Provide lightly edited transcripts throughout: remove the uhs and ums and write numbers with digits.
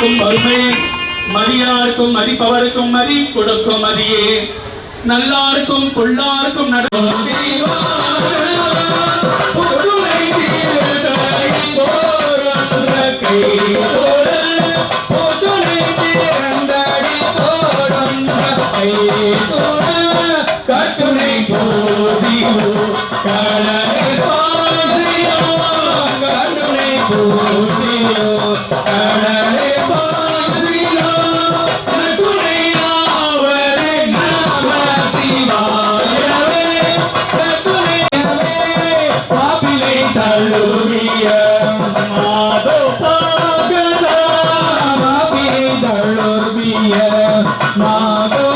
மதியார்க்கும் வறுமை, மதியார்க்கும் மதிப்பவருக்கும் மதி கொடுக்கும் மதியே, நல்லார்க்கும் பொல்லார்க்கும் கட்டுனை போதியோ கட்டுனை போதியோ கடலை போதியோ நட்டுனையாவரே நம சிவாயவே கட்டுனையவே பாபிலை தள்ளுவிய மாதோ பாகலா பாபிலை தள்ளுவிய மாதோ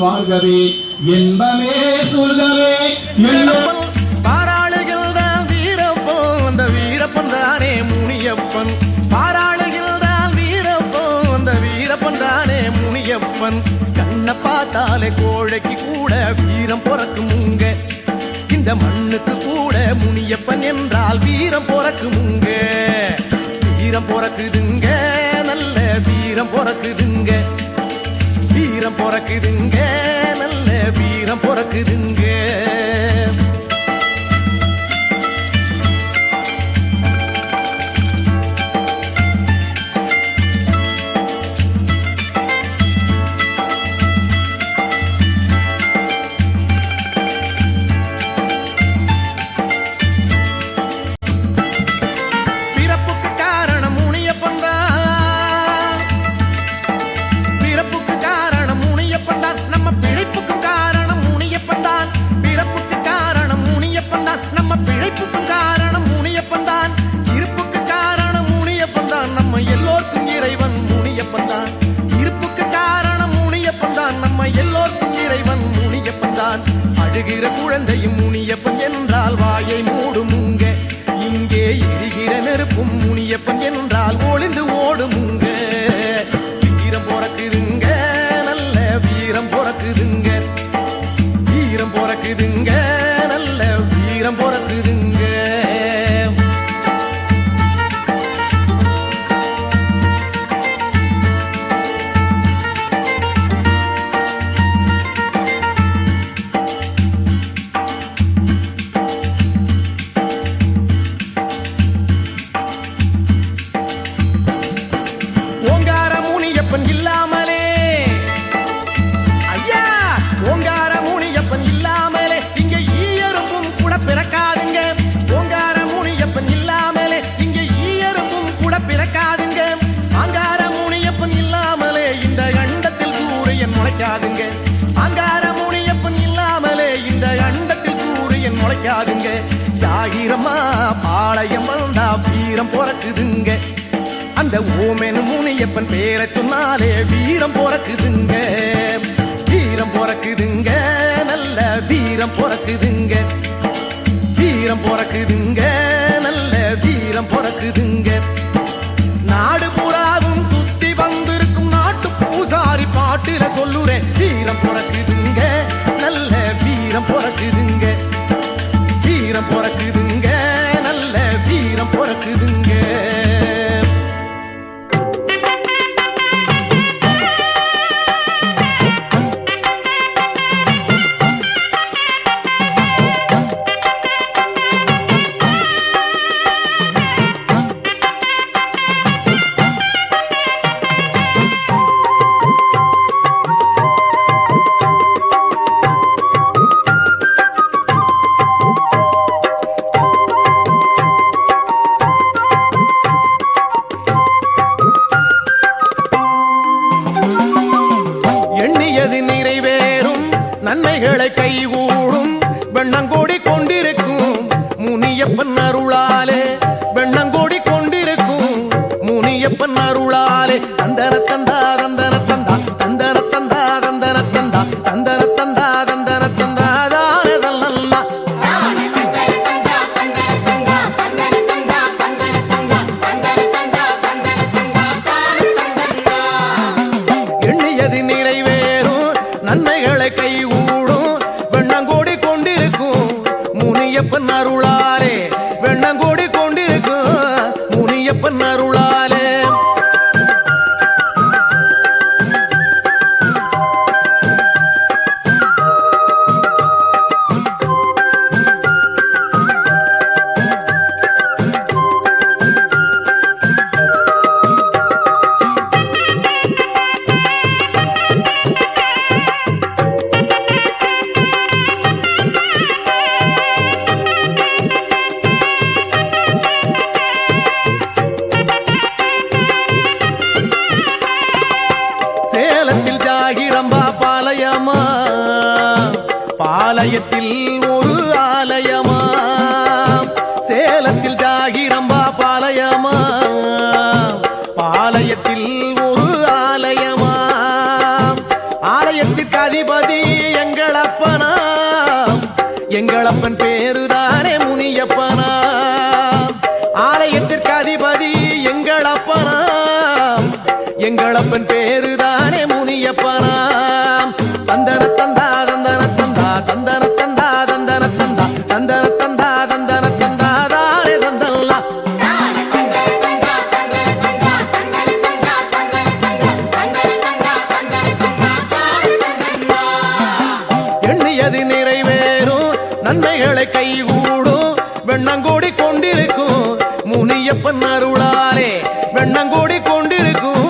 வாழ்கவே என்பமே சொல்கவே பாராளுகின்ற வீரப்பன் அந்த வீரப்பன் தானே முனியப்பன் பாராளுகின்ற வீரப்பன் அந்த வீரப்பன் தானே முனியப்பன் கண்ணை பார்த்தாலே கோழைக்கு கூட வீரம் பிறக்குமுங்க இந்த மண்ணுக்கு கூட முனியப்பன் என்றால் வீரம் பிறக்குமுங்க வீரம் பிறக்குதுங்க நல்ல வீரம் பிறக்குதுங்க வீரம் பிறக்குதுங்க நல்ல வீரம் பிறக்குதுங்க அழுகிற குழந்தையும் முனியப்பன் என்றால் வாயை மூடுமுங்க இங்கே எரிகிற நெருப்பும் முனியப்பன் என்றால் ஒளிந்து ஓடுமுங்க வீரம் பிறக்குதுங்க நல்ல வீரம் பிறக்குதுங்க வீரம் பிறக்குதுங்க நல்ல வீரம் பிறக்குதுங்க அங்கார முனியப்பன் இல்லாமலே இந்த அண்டத்தில் சூரியன் முளைக்காதுங்க ஜாகிரமா பாளையம் வந்தா வீரம் பிறக்குதுங்க அந்த ஓமெனு முனியப்பன் பேரை சொன்னாலே வீரம் பிறக்குதுங்க வீரம் பிறக்குதுங்க நல்ல வீரம் பிறக்குதுங்க வீரம் பிறக்குதுங்க நல்ல வீரம் பிறக்குதுங்க நாடு புறாவும் சுத்தி வந்திருக்கும் நாட்டு பூசாரி பாட்டில சொல்லுறேன் வீரம் பிறக்குதுங்க நல்ல வீரம் பிறக்குதுங்க வீரம் பிறக்குதுங்க நல்ல வீரம் பிறக்குதுங்க முனியப்பன் அருளாலே வெண்ணங்கோடி கொண்டிருக்கும் முனியப்பன் அருளாலே தந்தன தந்தா தந்தன தந்தா தந்தன தந்தா தந்தன தந்தா தந்தன தந்தா தந்தன தந்தா தானதல்லா எண்ணியது நிறைவேறும் நன்மைகளை கைகூடும் வெண்ணங்கோடி கொண்டிருக்கும் முனியப்பன் அருளாலே வெண்ணங்கோடி கொண்டிருக்கும் முனியப்பன் அருளாலே சேலத்தில் ஜாகிரம்பா பாளையமா பாளையத்தில் ஒரு ஆலயமா சேலத்தில் ஜாகிரம்பா பாளையமா பாளையத்தில் ஒரு ஆலயமா ஆலயத்திற்கு அதிபதி எங்களப்பனா எங்களப்பன் பேருதானே முனியப்பனா ஆலயத்திற்கு அதிபதி எங்களப்பனா எங்களப்பன் பேருதானே முனியப்பனா தந்தன தந்தா தந்தன தந்தா தந்தன தந்தா தந்தன தந்தா தந்தன தந்தா தந்தன தந்தா தானே தந்தல்லா எண்ணியது நிறைவேறும் நன்மைகளை கைகூடும் வெண்ணங்கோடி கொண்டிருக்கும் முனியப்பன் அருளாலே வெண்ணங்கோடி கொண்டிருக்கும்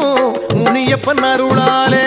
முனியப்பன் அருளாலே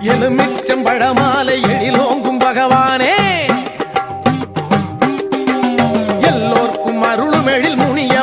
எலுமிச்சம் பழமாலை எழிலோங்கும் பகவானே எல்லோர்க்கும் அருளுமெழில் முனிய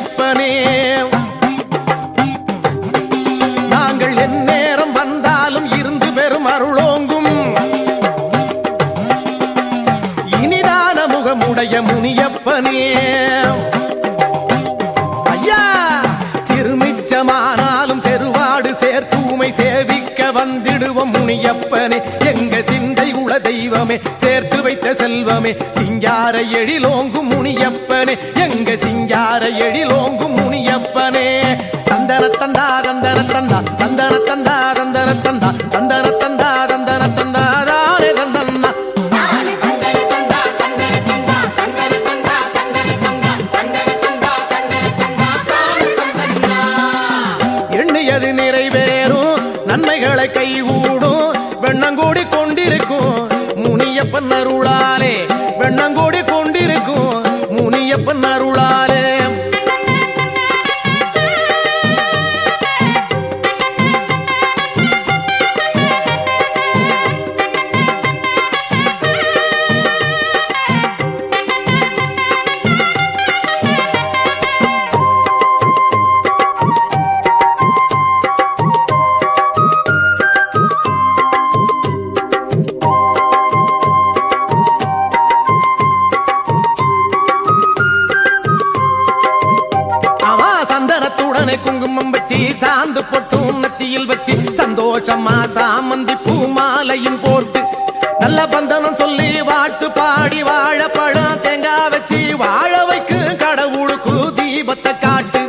வந்திடுவோம் முனியப்பனே எங்க சிந்தை உள தெய்வமே சேர்த்து வைத்த செல்வமே சிங்கார எழிலோங்கும் முனியப்பனே எங்க சிங்கார எழிலோங்கும் முனியப்பனே தந்தன தந்தா தந்தன தந்தா தந்தன தந்தா தந்தன தந்தா தந்தன தந்தா தந்தன தந்தா தானே தந்தன்னா எண்ணியது நிறைவேறும் நன்மைகளை கைகூடும் வெண்ணங்கூடி கொண்டிருக்கும் முனியப்பன் அருளாலே வெண்ணங்கூடி கொண்டிருக்கும் முனியப்பன் அருளாலே குங்குமம் வச்சு சாந்து போட்டு உன்னத்தியில் வச்சு சந்தோஷமா சாமந்தி பூ மாலையும் போட்டு நல்ல பந்தனம் சொல்லி வாட்டு பாடி வாழைப்பழம் தேங்காய் வச்சு வாழ வைக்கு கடவுளுக்கு தீபத்தை காட்டு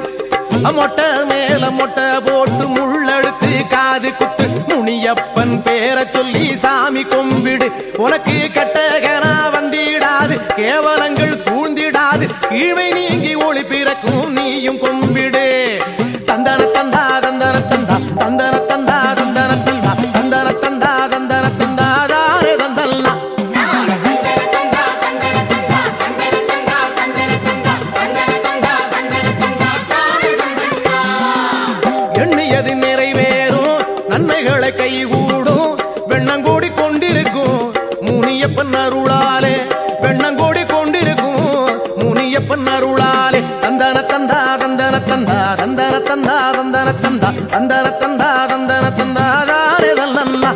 மொட்டை மேல மொட்டை போட்டு முள்ளெடுத்து காது குத்து முனியப்பன் பேரை சொல்லி சாமி கும்பிடு உனக்கு கெட்டகனா வந்திடாது கேவலங்கள் சூழ்ந்திடாது கீழ்மை நீங்கி ஒளி பிறக்கும் நீயும் கும்பிடு தந்தன தந்தா தந்தன தந்தா தந்தன தந்தா தந்தன தந்தா தந்தன தந்தா தந்தன தந்தா தானே தந்தல்னா எண்ணியது நிறைவேறும் நன்மைகளை கைகூடும் வெண்ணங்கூடி கொண்டிருக்கும் முனியப்பன் அருளாலே வெண்ணங்கூடி கொண்டிருக்கும் முனியப்பன் அருளாலே தந்தன தந்தா தந்தன தந்தா தந்தன தந்தா தந்தன தந்தா தந்தன தந்தா தந்தன தந்தா தானே தந்தன்னா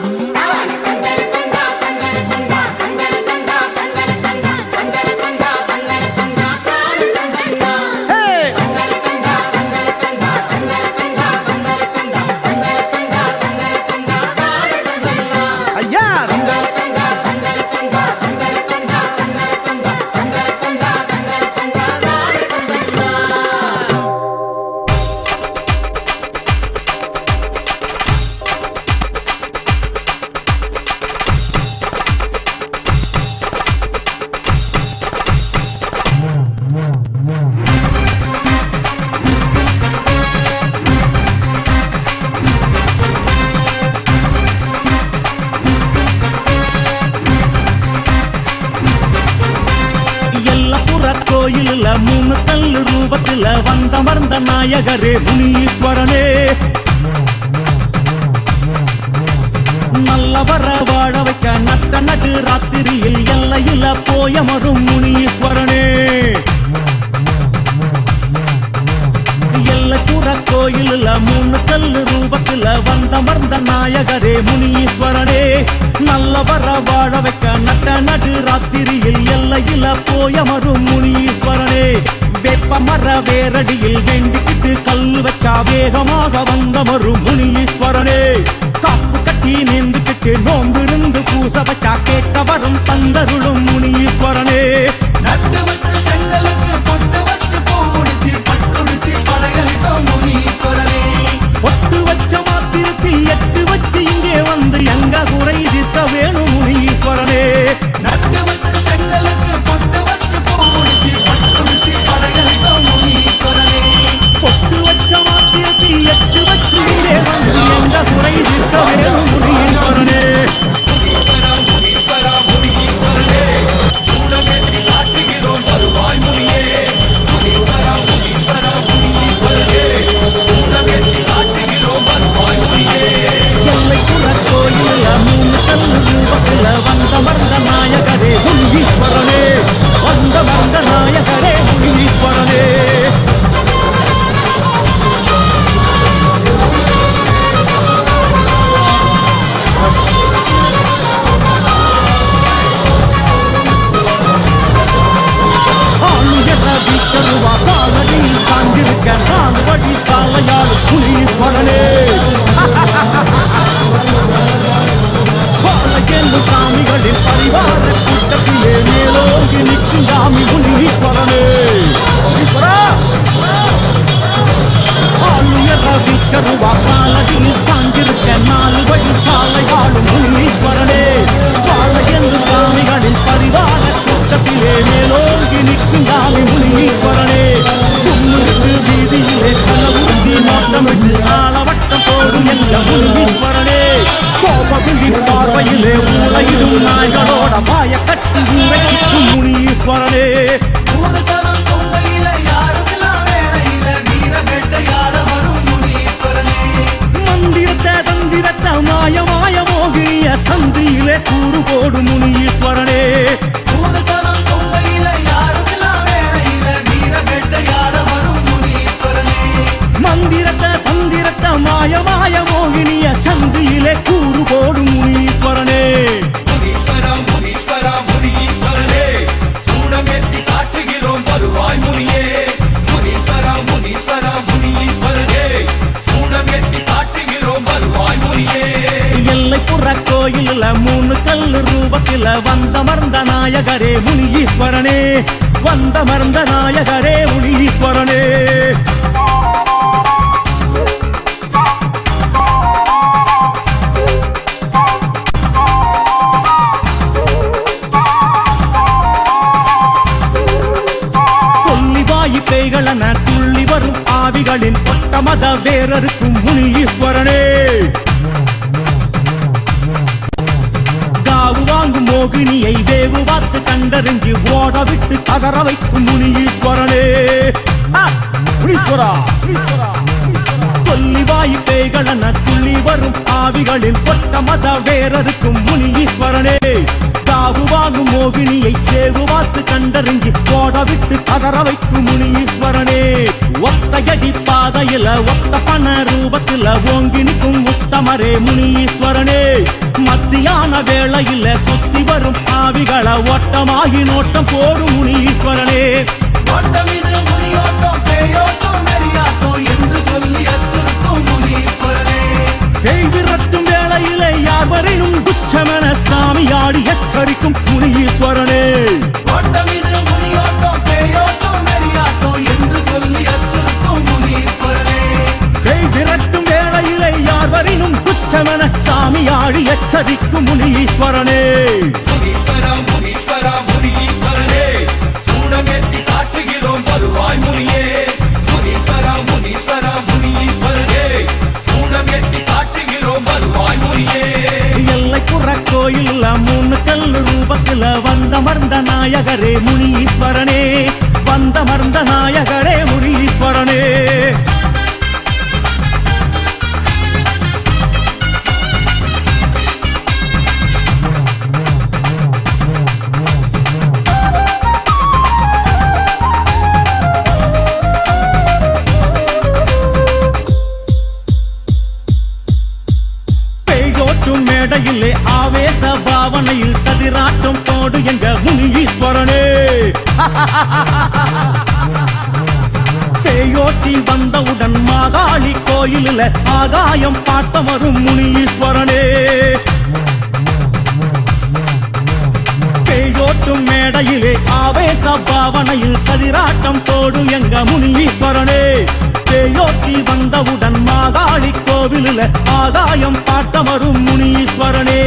கோயிலில் மூணு கல்லு ரூபத்தில் வந்தமர்ந்த நாயகரே முனீஸ்வரனே நல்லவர வாழ வைக்க நட்ட நடு ராத்திரியில் எல்லையில போயமரும் முனீஸ்வரனே எல்லைப்புற கோயிலில் மூணு கல்லு ரூபத்தில் வந்தமர்ந்த நாயகரே முனீஸ்வரனே நல்லவர வாழ வைக்க நட்ட நடு ராத்திரியில் எல்லையில போயமரும் முனீஸ்வரனே வேப்ப மர வேரடியில் வேண்டிக்கிட்டு கல் வச்சா வேகமாக வந்தமரும் முனீஸ்வரனே காப்பு கட்டி நீந்துக்கிட்டு நோம்பிருந்து பூச வச்சா கேட்க வரும் தந்தருளும் முனீஸ்வரனே நட்டு வச்ச செங்கலுக்கு பொட்டு வச்சு பூ முடிச்சு பட்டுடுத்தி படையலிட்டோம் முனீஸ்வரனே பொட்டு வச்ச மாத்திரத்தில் எட்டு வச்சு இங்கே வந்து எங்க குறை தீர்த்த வேணும் முனீஸ்வரனே நட்டு வச்ச செங்கலுக்கு பொட்டு வச்சு பூ முடிச்சு பட்டுடுத்தி படையலிட்டோம் முனீஸ்வரனே பொட்டு வச்ச மாத்திரத்தில் எட்டு வச்சு இங்கே வந்து எங்க குறை தீர்த்த வேணும் முனீஸ்வரனே முனீஸ்வரா முனீஸ்வரா முனீஸ்வரனே சூடமேற்றி காட்டுகிறோம் வருவாய் முனியே முனீஸ்வரா முனீஸ்வரா முனீஸ்வரனே சூடமேற்றி காட்டுகிறோம் வருவாய் முனியே எல்லைப்புற கோயிலில் மூணு கல்லு ரூபத்தில் வந்தமர்ந்த நாயகரே முனீஸ்வரனே வந்தமர்ந்த நாயகரே முனீஸ்வரனே வீச்சருவா காலடியில் சார்ந்திருக்க நாலு வழி சாலையாடு முனீஸ்வரனே என்று சாமிகளின் பரிவார கூட்டத்திலே மேலோங்கி நிற்கும் சாமி முனீஸ்வரனே. ஈஸ்வரா பாலகியில் சாஞ்சிருக்க 4 வழி சாலை ஆளும் முனீஸ்வரனே. பாலகென்று சாமிகளின் பரிவார கூட்டத்திலே மேலோங்கி நிற்கும் சாமி முனீஸ்வரனே. கும்மிட்டு வீதியிலே கலவுந்தி நோட்டமிட்டு ஆளவட்டம் போடும் என்ற முனீஸ்வரனே. கோபகுந்தி பார்வையிலே ஊரையிடும் நாய்களோட பாய கட்டி ஊரை சுற்றும் முனீஸ்வரனே. மூணு சனம் பொங்கையில யாருமில்ல வேளையில வீர வேட்டையாட வரும் முனீஸ்வரனே. மந்திரத்தை தந்திரத்தை மாய மோகினிய சந்தியிலே கூறு போடும் முனீஸ்வரனே. மூணு சனம் பொங்கையில யாருமில்ல வேளையில வீர வேட்டையாட வரும் முனீஸ்வரனே. மந்திரத்தை தந்திரத்தை மாய மோகினிய சந்தியிலே கூறு போடும் முனீஸ்வரனே. முனீஸ்வரா முனீஸ்வரா முனீஸ்வரனே, சூடமேத்தி காட்டுகிறோம் வருவாய் முனியே. முனீஸ்வரா முனீஸ்வரா முனீஸ்வரனே, சூடமேத்தி காட்டுகிறோம் வருவாய் முனியே. எல்லை புற கோயில 3 கல்லு ரூபத்தில வந்தமர்ந்த நாயகரே முனீஸ்வரனே. வந்தமர்ந்த நாயகரே முனீஸ்வரனே. பேய்களன துள்ளி வரும் ஆவிகளின் கொட்ட மத வேறருக்கும் முனீஸ்வரனே. காவு வாங்கும் மோகினியை வேவு பார்த்து கண்டறிஞ்சு ஓட விட்டு கதற வைக்கும் முனீஸ்வரனே. முனீஸ்வரா கொல்லிவாயு பேய்களன துள்ளி வரும் ஆவிகளின் கொட்ட மத வேறருக்கும் முனீஸ்வரனே. காவு வாங்கும் மோகினியை தேவு பார்த்து கண்டறிஞ்சு ஓட விட்டு கதற வைக்கும் முனீஸ்வரனே. ஒத்தையடி பாதையில ஒத்த பண ரூபத்தில ஓங்கி நிற்கும் உத்தமரே முனீஸ்வரனே. மத்தியான வேளையில சுத்தி வரும் ஆவிகளை ஓட்டமாகி நோட்டம் போடும் முனீஸ்வரனே. ஓட்டமிது முனியோட்டம் பேயோட்டம் நெறியாட்டம் என்று சொல்லி அச்சுறுத்தும் முனீஸ்வரனே. பேய் விரட்டும் வேளையிலே யாவரையும் துச்சமென சாமியாடி எச்சரிக்கும் முனீஸ்வரனே. ஓட்டமிது முனியோட்டம் பேயோட்டம் நெறியாட்டம் என்று சொல்லி அச்சுறுத்தும் முனீஸ்வரனே. பேய் விரட்டும் வேளையிலே யாவரையும் துச்சமென சாமியாடி எச்சரிக்கும் முனீஸ்வரனே. முனீஸ்வரா முனீஸ்வரா முனீஸ்வரனே, சூடமேத்தி காட்டுகிறோம் வருவாய் முனியே. முனீஸ்வரா முனீஸ்வரா முனீஸ்வரனே, சூடமேத்தி காட்டுகிறோம் வருவாய் முனியே. எல்லை புற கோயில்ல 3 கல்லு ரூபத்தில வந்தமர்ந்த நாயகரே முனீஸ்வரனே. வந்தமர்ந்த நாயகரே முனீஸ்வரனே. மேடையிலே ஆவேச பாவனையில் சதிராட்டம் போடு எங்க முனீஸ்வரனே. பேயோட்டி வந்தவுடன் மாகாளி கோயிலில் ஆகாயம் பார்த்த வரும் முனீஸ்வரனே. பேயோட்டும் மேடையிலே ஆவேச பாவனையில் சதிராட்டம் போடு எங்க முனீஸ்வரனே. பேயோட்டி வந்தவுடன் மாகாளி கோவிலில் ஆகாயம் பார்த்த வரும் முனீஸ்வரனே.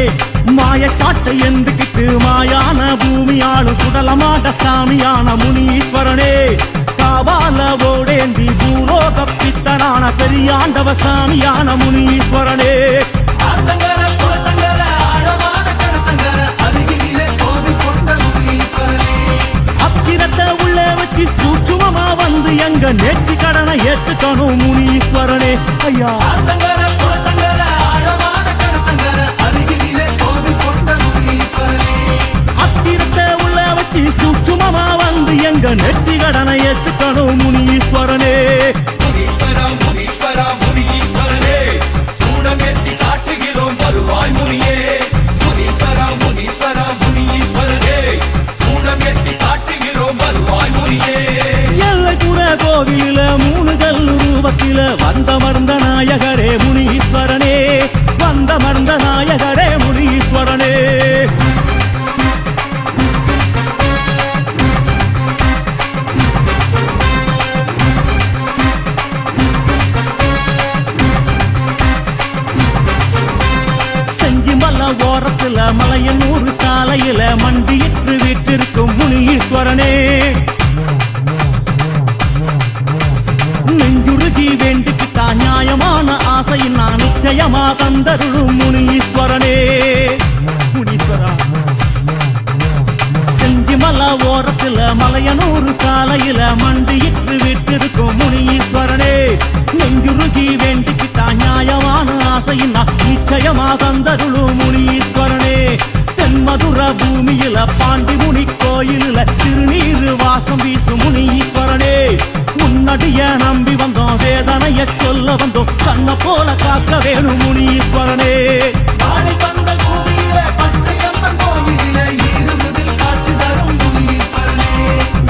மாயச்சாட்டை எந்துக்கிட்டு மாயான பூமியாளும் சுடலமாட சாமியான முனீஸ்வரனே. காவால ஓடேந்தி பூலோக பித்தனான பெரியாண்டவ சாமியான முனீஸ்வரனே. ஆத்தங்கர குளத்தங்கர ஆழமான கடத்தங்கர அருகிலே கோவில் கொண்ட முனீஸ்வரனே. அக்கிரத்தை உள்ளே வச்சு சூட்சுமமா வந்து எங்க நேர்த்தி கடனை ஏற்றுக்கணும் முனீஸ்வரனே. ஐயா ஆத்தங்கர குளத்தங்கர ஆழமான கடத்தங்கர அருகிலே கோவில் கொண்ட முனீஸ்வரனே. அக்கிரத்தை உள்ளே வச்சு சூட்சுமமா வந்து எங்க நெற்றி கடனை ஏற்றுக்கணும் முனீஸ்வரனே. முனீஸ்வரா முனீஸ்வரா முனீஸ்வரனே, சூடமேத்தி காட்டுகிறோம் வருவாய் முனியே. முனீஸ்வரா முனீஸ்வரா முனீஸ்வரனே, சூடமேத்தி காட்டுகிறோம் வருவாய் முனியே. எல்லை புற கோவில 3 கல்லு ரூபத்தில வந்தமர்ந்த நாயகரே முனீஸ்வரனே. வந்தமர்ந்த நாயகரே முனீஸ்வரனே. மலையனூர் சாலையில மண்டியிட்டு வீட்டிற்கும் முனீஸ்வரனே நெஞ்சுருகி வேண்டிக்கிட்டா நியாயமான ஆசையின் நான் நிச்சயமா தந்தருளும் முனீஸ்வரனே முனீஸ்வரா செஞ்சிமலை ஓரத்துல மலையனூர் சாலையில மண்டியிட்டு வீட்டிற்கும் முனீஸ்வரனே நெஞ்சுருகி வேண்டிக்கிட்டா நியாயமான ஆசையின் நான் நிச்சயமா தந்தருளும் முனீஸ்வரனே தென்மதுர பூமியில பாண்டி முனி கோயிலில திருநீரு வாசம் வீசும் முனீஸ்வரனே உன்னடிய நம்பி வந்தோம் வேதனைய சொல்ல வந்தோம் கண்ண போல காக்க வேணும் முனீஸ்வரனே வாழை பந்தல் பூமியிலே பச்சையம்மன் கோவிலிலே இருமுதில் காட்சி தரும் முனீஸ்வரனே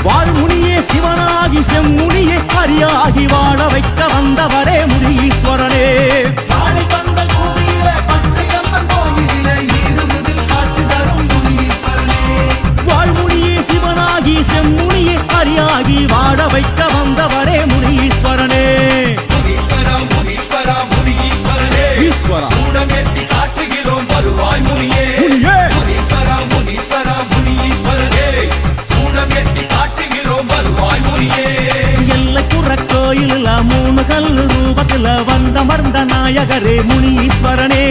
வாழ்முனியே சிவனாகி செம்முனியே ஹரியாகி வாழ வைக்க வந்தவரே முனீஸ்வரனே வாழை பந்தல் பூமியிலே பச்சையம்மன் கோவிலிலே இருமுதில் காட்சி தரும் முனீஸ்வரனே வாழ்முனியே சிவனாகி செம்முனியே ஹரியாகி வாழ வைக்க வந்தவரே முனீஸ்வரனே முனீஸ்வரா முனீஸ்வரா முனீஸ்வரனே ஈஸ்வரா சூடமேத்தி காட்டுகிறோம் வருவாய் முனியே முனியே முனீஸ்வரா முனீஸ்வரா முனீஸ்வரனே சூடமேத்தி காட்டுகிறோம் வருவாய் முனியே எல்லைப்புற கோயிலில் மூணு கல் ரூபத்தில் வந்தமர்ந்த நாயகரே முனீஸ்வரனே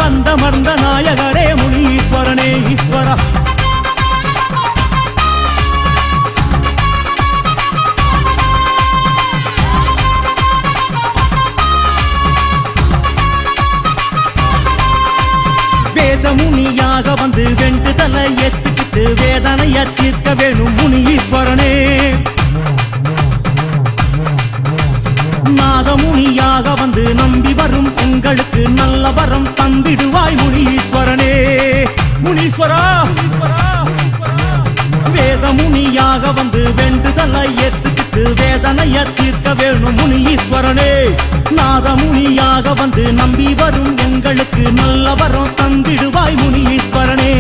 வந்தமர்ந்த நாயகரே முனீஸ்வரனே ஈஸ்வரா வேதமுனியாக வந்து வெண்டுதலை ஏத்துக்கிட்டு வேதனைய தீர்க்க வேணும் முனீஸ்வரனே நாதமுனியாக வந்து நம்பி வரும் எங்களுக்கு நல்ல வரம் தந்திடுவாய் முனீஸ்வரனே முனீஸ்வரா வேதமுனியாக வந்து வெண்டுதலை ஏத்துக்கிட்டு வேதனைய தீர்க்க வேணும் முனீஸ்வரனே நாதமுனியாக வந்து நம்பி வரும் எங்களுக்கு நல்ல வரம் தந்திடுவாய் முனீஸ்வரனே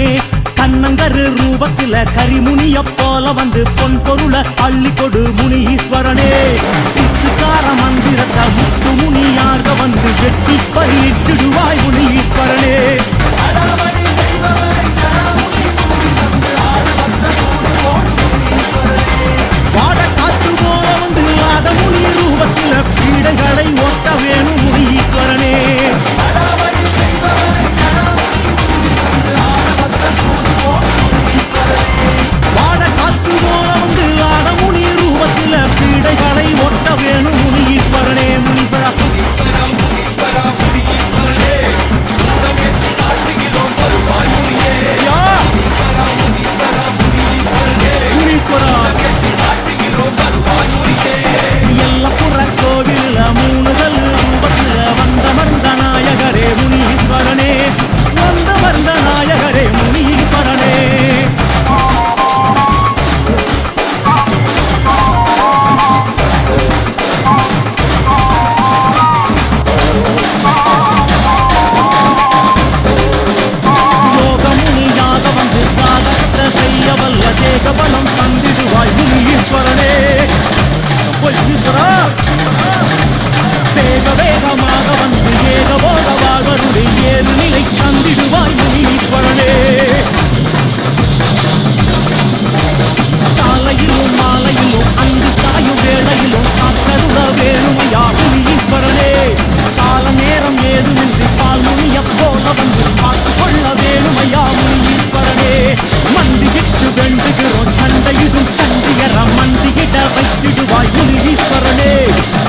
கண்ணங்கரு ரூபத்தில கரிமுனிய போல வந்து பொன் பொருள அள்ளி கொடு முனீஸ்வரனே சித்துக்கார மந்திரத்தை முத்து முனியாக வந்து வெட்டி பயிற்றிடுவாய் முனீஸ்வரனே அடாமணி செய்பவரை ஜடாமுனி கூடி தந்து ஆட வந்த நூறு கோடி முனீஸ்வரனே வாட காத்து போல வந்து நாதமுனி ரூபத்தில பீடைகளை ஓட்ட வேணும் முனீஸ்வரனே அடாமணி செய்பவரை ஜடாமுனி கூடி தந்து ஆட வந்த நூறு கோடி முனீஸ்வரனே வாட காத்து போல வந்து நாதமுனி ரூபத்தில பீடைகளை ஓட்ட வேணும் முனீஸ்வரனே முனீஸ்வரா முனீஸ்வரா முனீஸ்வரா முனீஸ்வரனே சூடமேத்தி காட்டுகிறோம் வருவாய் முனியே யா முனீஸ்வரா முனீஸ்வரா முனீஸ்வரனே முனீஸ்வரா சூடமேத்தி காட்டுகிறோம் வருவாய் முனியே எல்லப்புற கோவில மூணுதல் ரூபத்தில வந்தமர்ந்த நாயகரே முனீஸ்வரனே வந்தமர்ந்த நாயகரே முனீஸ்வரனே யோகமுனியாக வந்து சாகசத்தை செய்ய வல்ல தேகபலம் தந்திடுவாய் முனீஸ்வரனே ஈஸ்வரா வேக வேகமாக வந்து ஏகபோகவாகருடைய ஏழு நிலை தந்திடுவாய் முனீஸ்வரனே காலையிலும் மாலையிலும் அங்கு சாயும் வேளையிலும் காத்தருள வேணுமையா முனீஸ்வரனே கால நேரம் ஏதுமின்றி பால் முனிய போல வந்து பார்த்து கொள்ள வேணுமையா முனீஸ்வரனே மண்டியிட்டு வெண்டுகிறோம் சண்டையிடும் சண்டியர மண்டியிட வைத்திடுவாய் முனீஸ்வரனே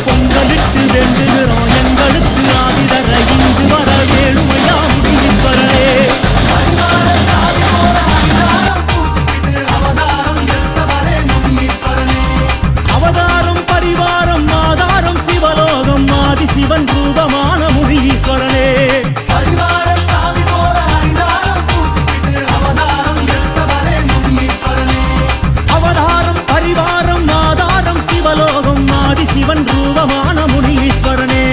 பொங்கலிட்டு வேண்டுகிறோம் எங்களுக்கு ஆதிதர இங்கு வர வேணுமையா முனீஸ்வரனே பரிவார சாமி போல அங்காரம் பூசிக்கிட்டு அவதாரம் எடுத்தவரே முனீஸ்வரனே அவதாரம் பரிவாரம் ஆதாரம் சிவலோகம் ஆதி சிவன் ரூபமான முனீஸ்வரனே பரிவார சாமி போல அங்காரம் பூசிக்கிட்டு அவதாரம் எடுத்தவரே முனீஸ்வரனே அவதாரம் பரிவாரம் ஆதாரம் சிவலோகம் ஆதி சிவன் ரூபமான முனீஸ்வரனே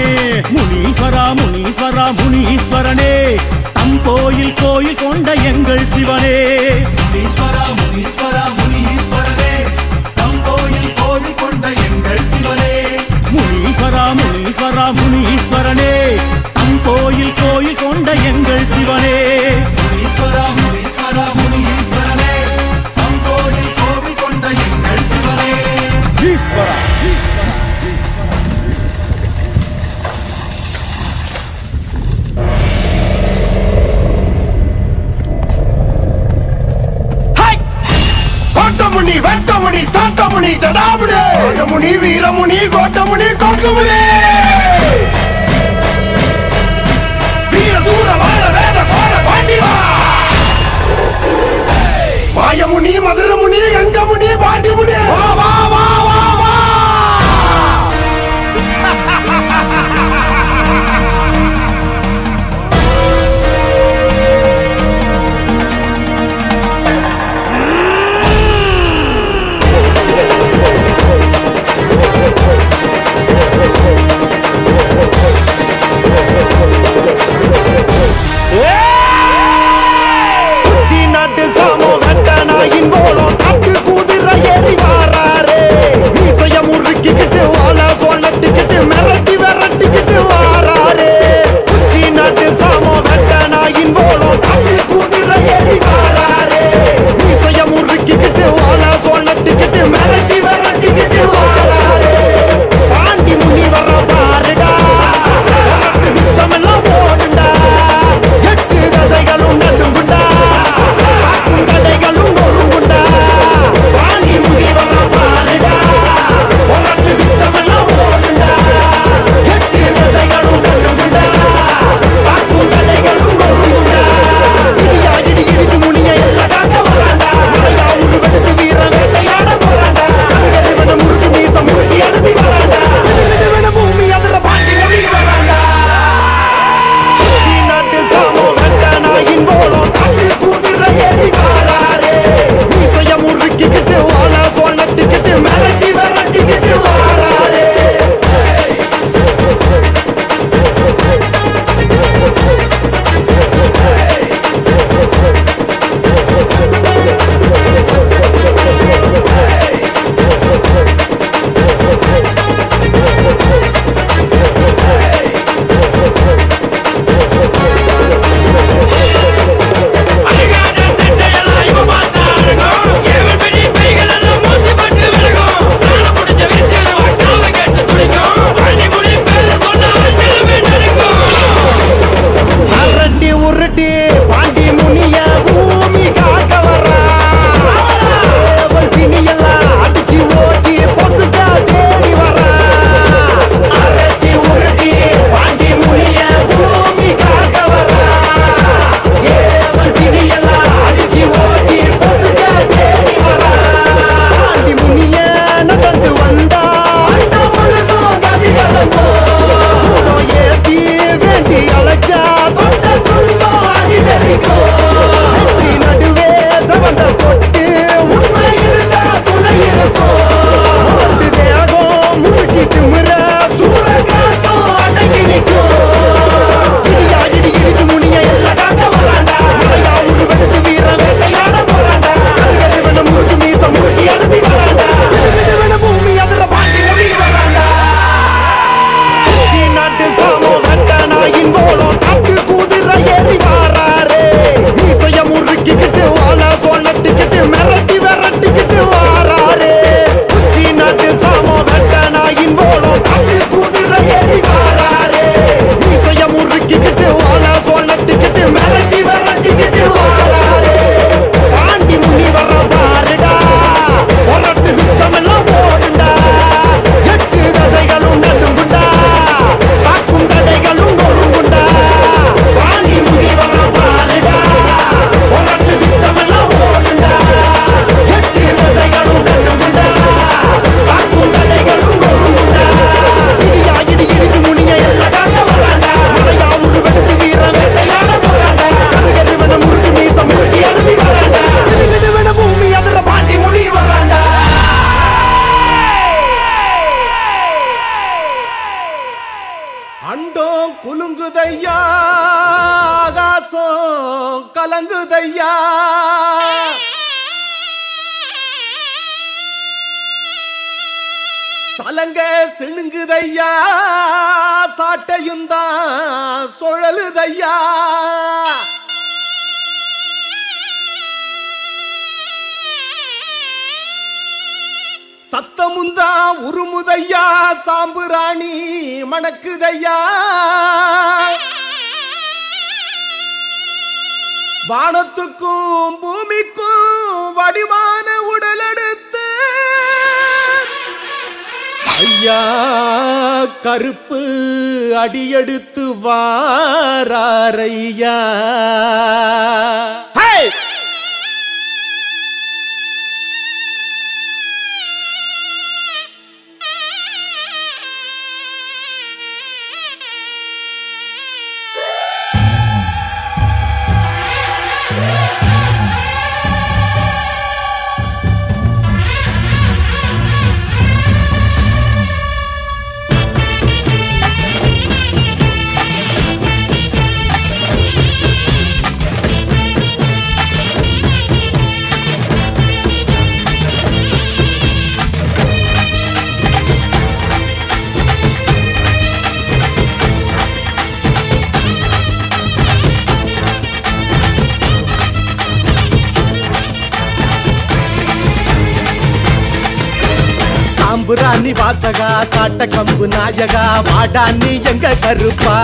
முனீஸ்வரா முனீஸ்வரா முனீஸ்வரனே தம் கோயில் கோயில் கொண்ட எங்கள் சிவனே முனீஸ்வரா முனீஸ்வரா முனீஸ்வரனே தம்போயில் கோவில் கொண்ட எங்கள் சிவனே முனீஸ்வரா முனீஸ்வரா முனீஸ்வரனே தம் கோயில் கோயில் கொண்ட எங்கள் சிவனே முனீஸ்வரா சடாமுனி சடாமுனி ராஜமுனி வீரமுனி கோட்டமுனி கொங்குமுனி வீர சூர வாழ வேத கோர பாண்டிவா மாயமுனி மதுரமுனி எங்கமுனி பாண்டிமுனி வா வா வா வா வா நாட்டு சாமோ வெட்ட நாயின் போலும் காட்டு குதிரை ஏறி வாராரே மீசைய முறுக்கிக்கிட்டு வாழ சொல்லட்டுக்கிட்டு மிரட்டி விரட்டிக்கிட்டு வாராரே உச்சி நாட்டு சாமோ வெட்ட நாயின் போலும் காட்டு குதிரை ஏறி வாராரே மீசைய முறுக்கிக்கிட்டு வாழ சொல்லட்டுக்கிட்டு மிரட்டி விரட்டிக்கிட்டு வாராரே பாண்டி முனி வர பாருடா சித்தமெல்லாம் போடுண்டா எட்டு தசைகளும் நடுங்குண்டா கடைகளும் நொறுங்குண்டா பாண்டி முடி வர பாருடா உனக்கு சித்தமெல்லாம் போடுண்டா எட்டு தசைகளும் நடுங்குண்டா காக்கும் கடைகளும் நொறுங்குண்டா இடியா இடி இடிச்சு முனிய எல்லாம் வராண்டா மழையா உருவெடுத்து வீர வேட்டையாட போறாண்டா அதுகறிவன முறுக்கு மீச முறுக்கி அனுப்பி வராண்டா பூமி அதுல பாண்டி முடி வராண்டா நாட்டு சாமோ வெட்ட நாயின் போலும் காட்டு குதிரை ஏறி வாராரே மீசைய முறுக்கிக்கிட்டு வாழ சொல்லட்டுக்கிட்டு மிரட்டி விரட்டிக்கிட்டு வாராரே அரட்டி உருட்டி பாண்டி முனிய பூமி காக்க வரா பிணியெல்லாம் அடிச்சு ஓட்டி பொசுக்கா தேடி வரா அரட்டி உருட்டி பாண்டி முனிய பூமி காக்க வரா ஏவல் பிணியெல்லாம் அடிச்சு ஓட்டி பொசுக்கா தேடி வரா பாண்டி முனிய நடந்து வந்தா முழுசும் கதி கலந்தோ ஏத்தி வேண்டி அழைச்சா தொட்ட துன்பம் அதிகரிக்கும் வெற்றி நடுவே சவந்த பொட்டு உண்மை இருந்தா துணை இருக்கும் முரட்டு தேகம் முறுக்கி திமிர சூற காட்டும் அடங்கி நிற்கும் இடியா இடி இடிச்சு முனிய எல்லாம் காக்க வராண்டா மழையா உருவெடுத்து வீர வேட்டையாட போறாண்டா அதுகறிவன முறுக்கு மீச முறுக்கி அனுப்பி வராண்டா பூமி அதுல பாண்டி முடி வராண்டா நாட்டு சாமோ வெட்ட நாயின் போலும் காட்டு குதிரை ஏறி வாராரே மீசைய முறுக்கிக்கிட்டு வாழ சொல்லட்டுக்கிட்டு மிரட்டி விரட்டிக்கிட்டு வாராரே உச்சி நாட்டு சாமோ வெட்ட நாயின் போலும் காட்டு குதிரை ஏறி வாராரே மீசைய முறுக்கிக்கிட்டு வாழ சொல்லட்டுக்கிட்டு மிரட்டி விரட்டிக்கிட்டு வாராரே பாண்டி முனி வர பாருடா உனக்கு சித்தமெல்லாம் போடுண்டா எட்டு தசைகளும் நடுங்குண்டா காக்கும் கடைகளும் நொறுங்குண்டா பாண்டி முடி வர பாருடா உனக்கு சித்தமெல்லாம் போடுண்டா எட்டு தசைகளும் நடுங்குண்டா காக்கும் கடைகளும் நொறுங்குண்டா இடியா இடி இடிச்சு முனிய எல்லாம் காக்க வராண்டா மழையா உருவெடுத்து வீர வேட்டையாட போறாண்டா அதுகறிவன முறுக்கு மீச முறுக்கி அனுப்பி வராண்டா பூமி அதுல பாண்டி முடி வராண்டா அண்டோம் குலுங்குதையா ஆகாசம் கலங்குதையா சலங்க சிணுங்குதையா சாட்டையும் தான் சுழலுதையா சத்தமுந்தா உருமுதையா சாம்புராணி மணக்குதையா வானத்துக்கும் பூமிக்கும் வடிவான உடல் எடுத்து ஐயா கருப்பு அடியெடுத்து வாரையா. சாம்புராணி வாசகா சாட்ட கம்பு நாயகா வாடான்னு எங்க கருப்பா.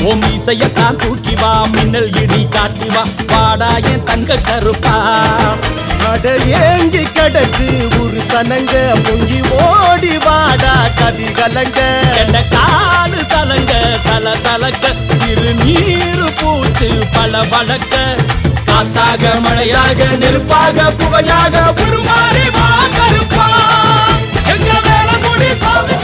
ஓம் இசையத்தான் தூக்கி வா மின்னல் இடி காட்டி வா வாடா என் தங்க கருப்பா. அட ஏங்கி கடக்கு ஒரு சனங்க பொங்கி ஓடி வாடா கதி கலங்க. என்ற காலு தலங்க தல தலக்க இரு நீரு பூத்து பல வழக்க. காத்தாக மழையாக நெருப்பாக புகையாக உருமாறி வா கருப்பா. எங்க வேலங்குடி சாமி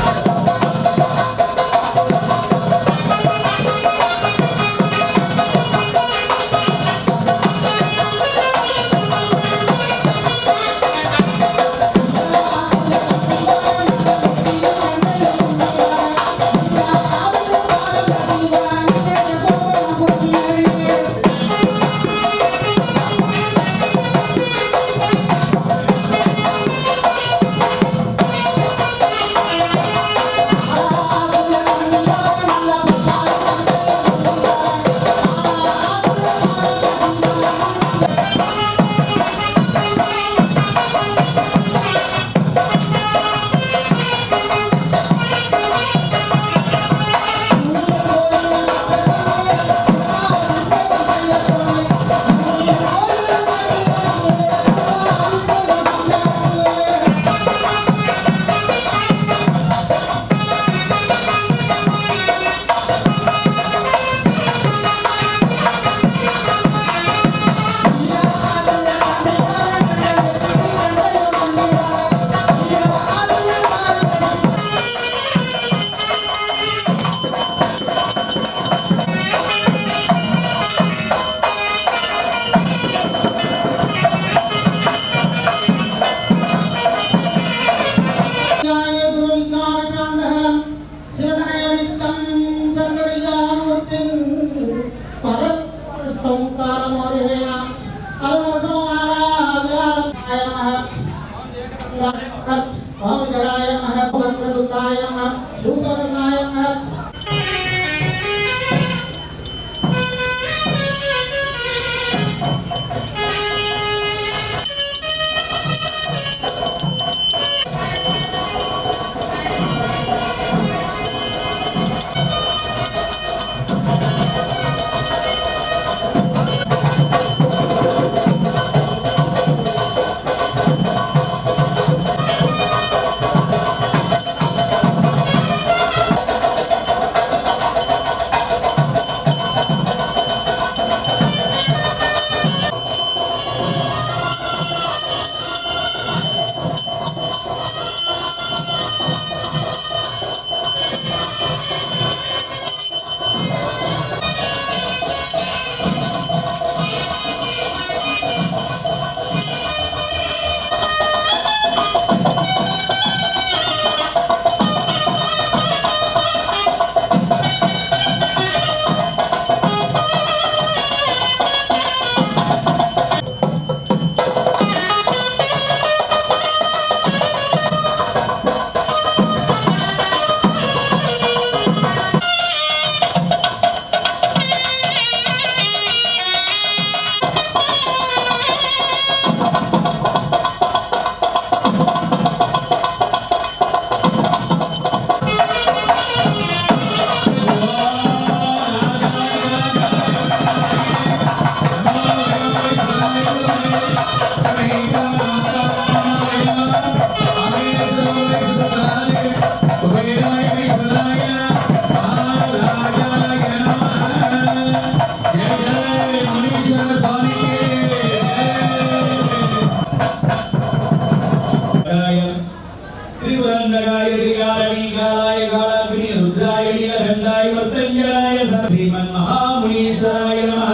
मृत्युंजयाय श्रीमन्महामुनीश्वराय नमः।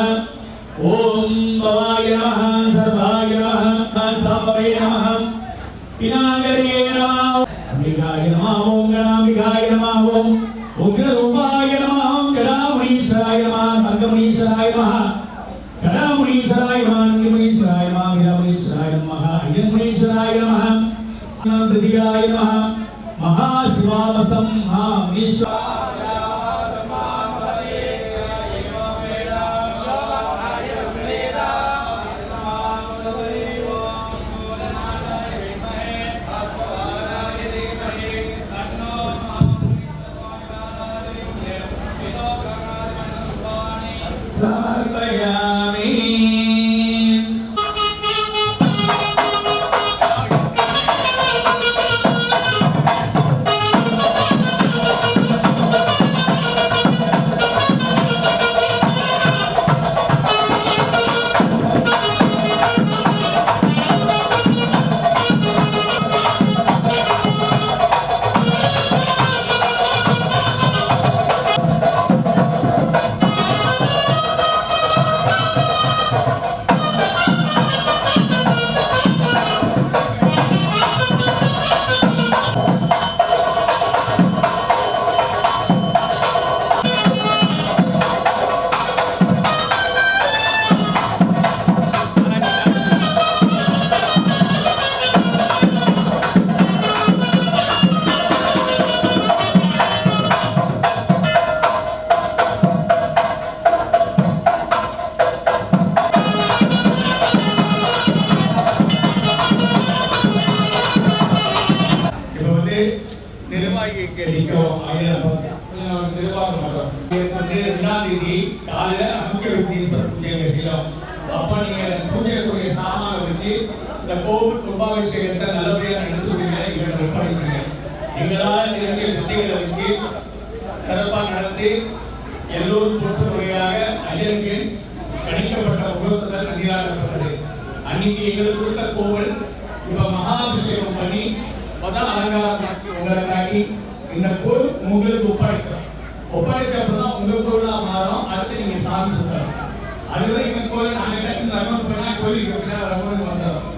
ओम भवाय नमः, सर्वाय नमः, साम्बवे नमः, पिनागरे नमः, अंबिकाय नमः, ओम गणाम्बिकाय नमः, ओम उग्ररूपाय नमः, ओम गणामुनीश्वराय नमः, तंगमुनीश्वराय नमः, गणामुनीश्वराय नमः, अंगिमुनीश्वराय नमः, वीरमुनीश्वराय नमः, अय्यमुनीश्वराय नमः, तृतीयाय नमः, महाशिवावसं महामुनीश्वराय समर्पयामि। கும்பாபிஷேகத்தை நல்லபடியாக நடத்துவீங்க இவரை ஒப்படைக்கிறீங்க. எங்களால் நிறைய புத்திகளை வச்சு சிறப்பாக நடத்தி எல்லோரும் பொறுத்த முறையாக ஐயருக்கு கணிக்கப்பட்ட முகூர்த்தங்கள் நன்றியாடப்பட்டது. அன்னைக்கு எங்களுக்கு கொடுத்த கோவில் இப்ப மகாபிஷேகம் பண்ணி முதல் அலங்காரம் ஆட்சி உங்களுக்காகி இந்த கோவில் உங்களுக்கு ஒப்படைக்கிறோம். ஒப்படைக்கப்பதான் உங்க கோவிலா மாறும். அடுத்து நீங்க சாமி சொல்றோம். அதுவரை இந்த கோவில் நாங்க ரமன் பண்ணா கோயிலுக்கு ரமனுக்கு வந்துடும்.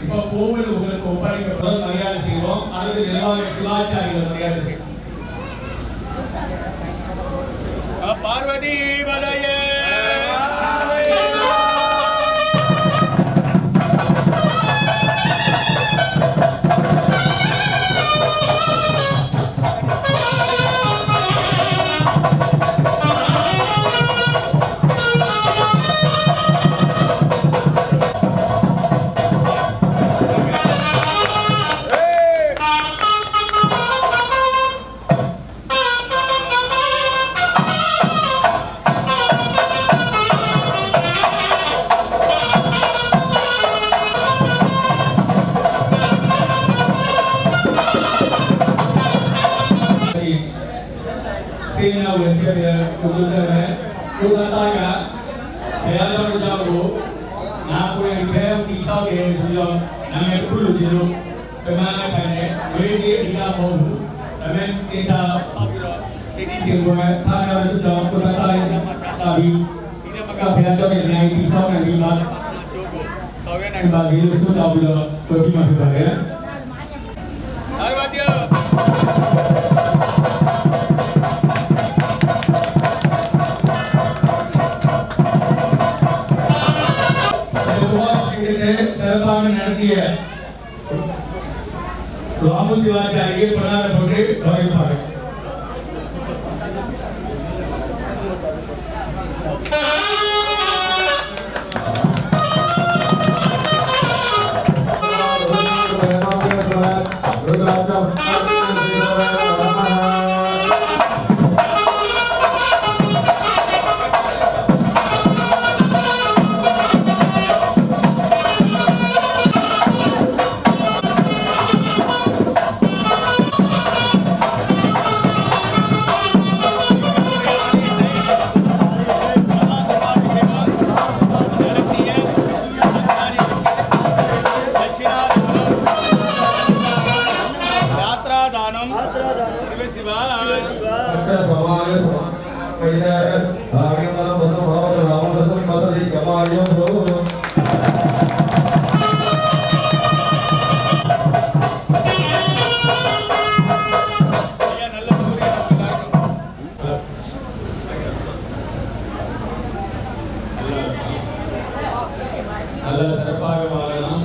இப்ப கோவில் உங்களுக்கு ஒப்படைக்கப்படும் மரியாதை செய்வோம். அடுத்து நிர்வாக சிவாச்சாரிகள் மரியாதை செய்வோம். பார்வதி வலைய ராமு சிவாச்சாரியை பிரதானப்பட்டு கவனிப்பார்கள். நல்ல சிறப்பாக வாழலாம்.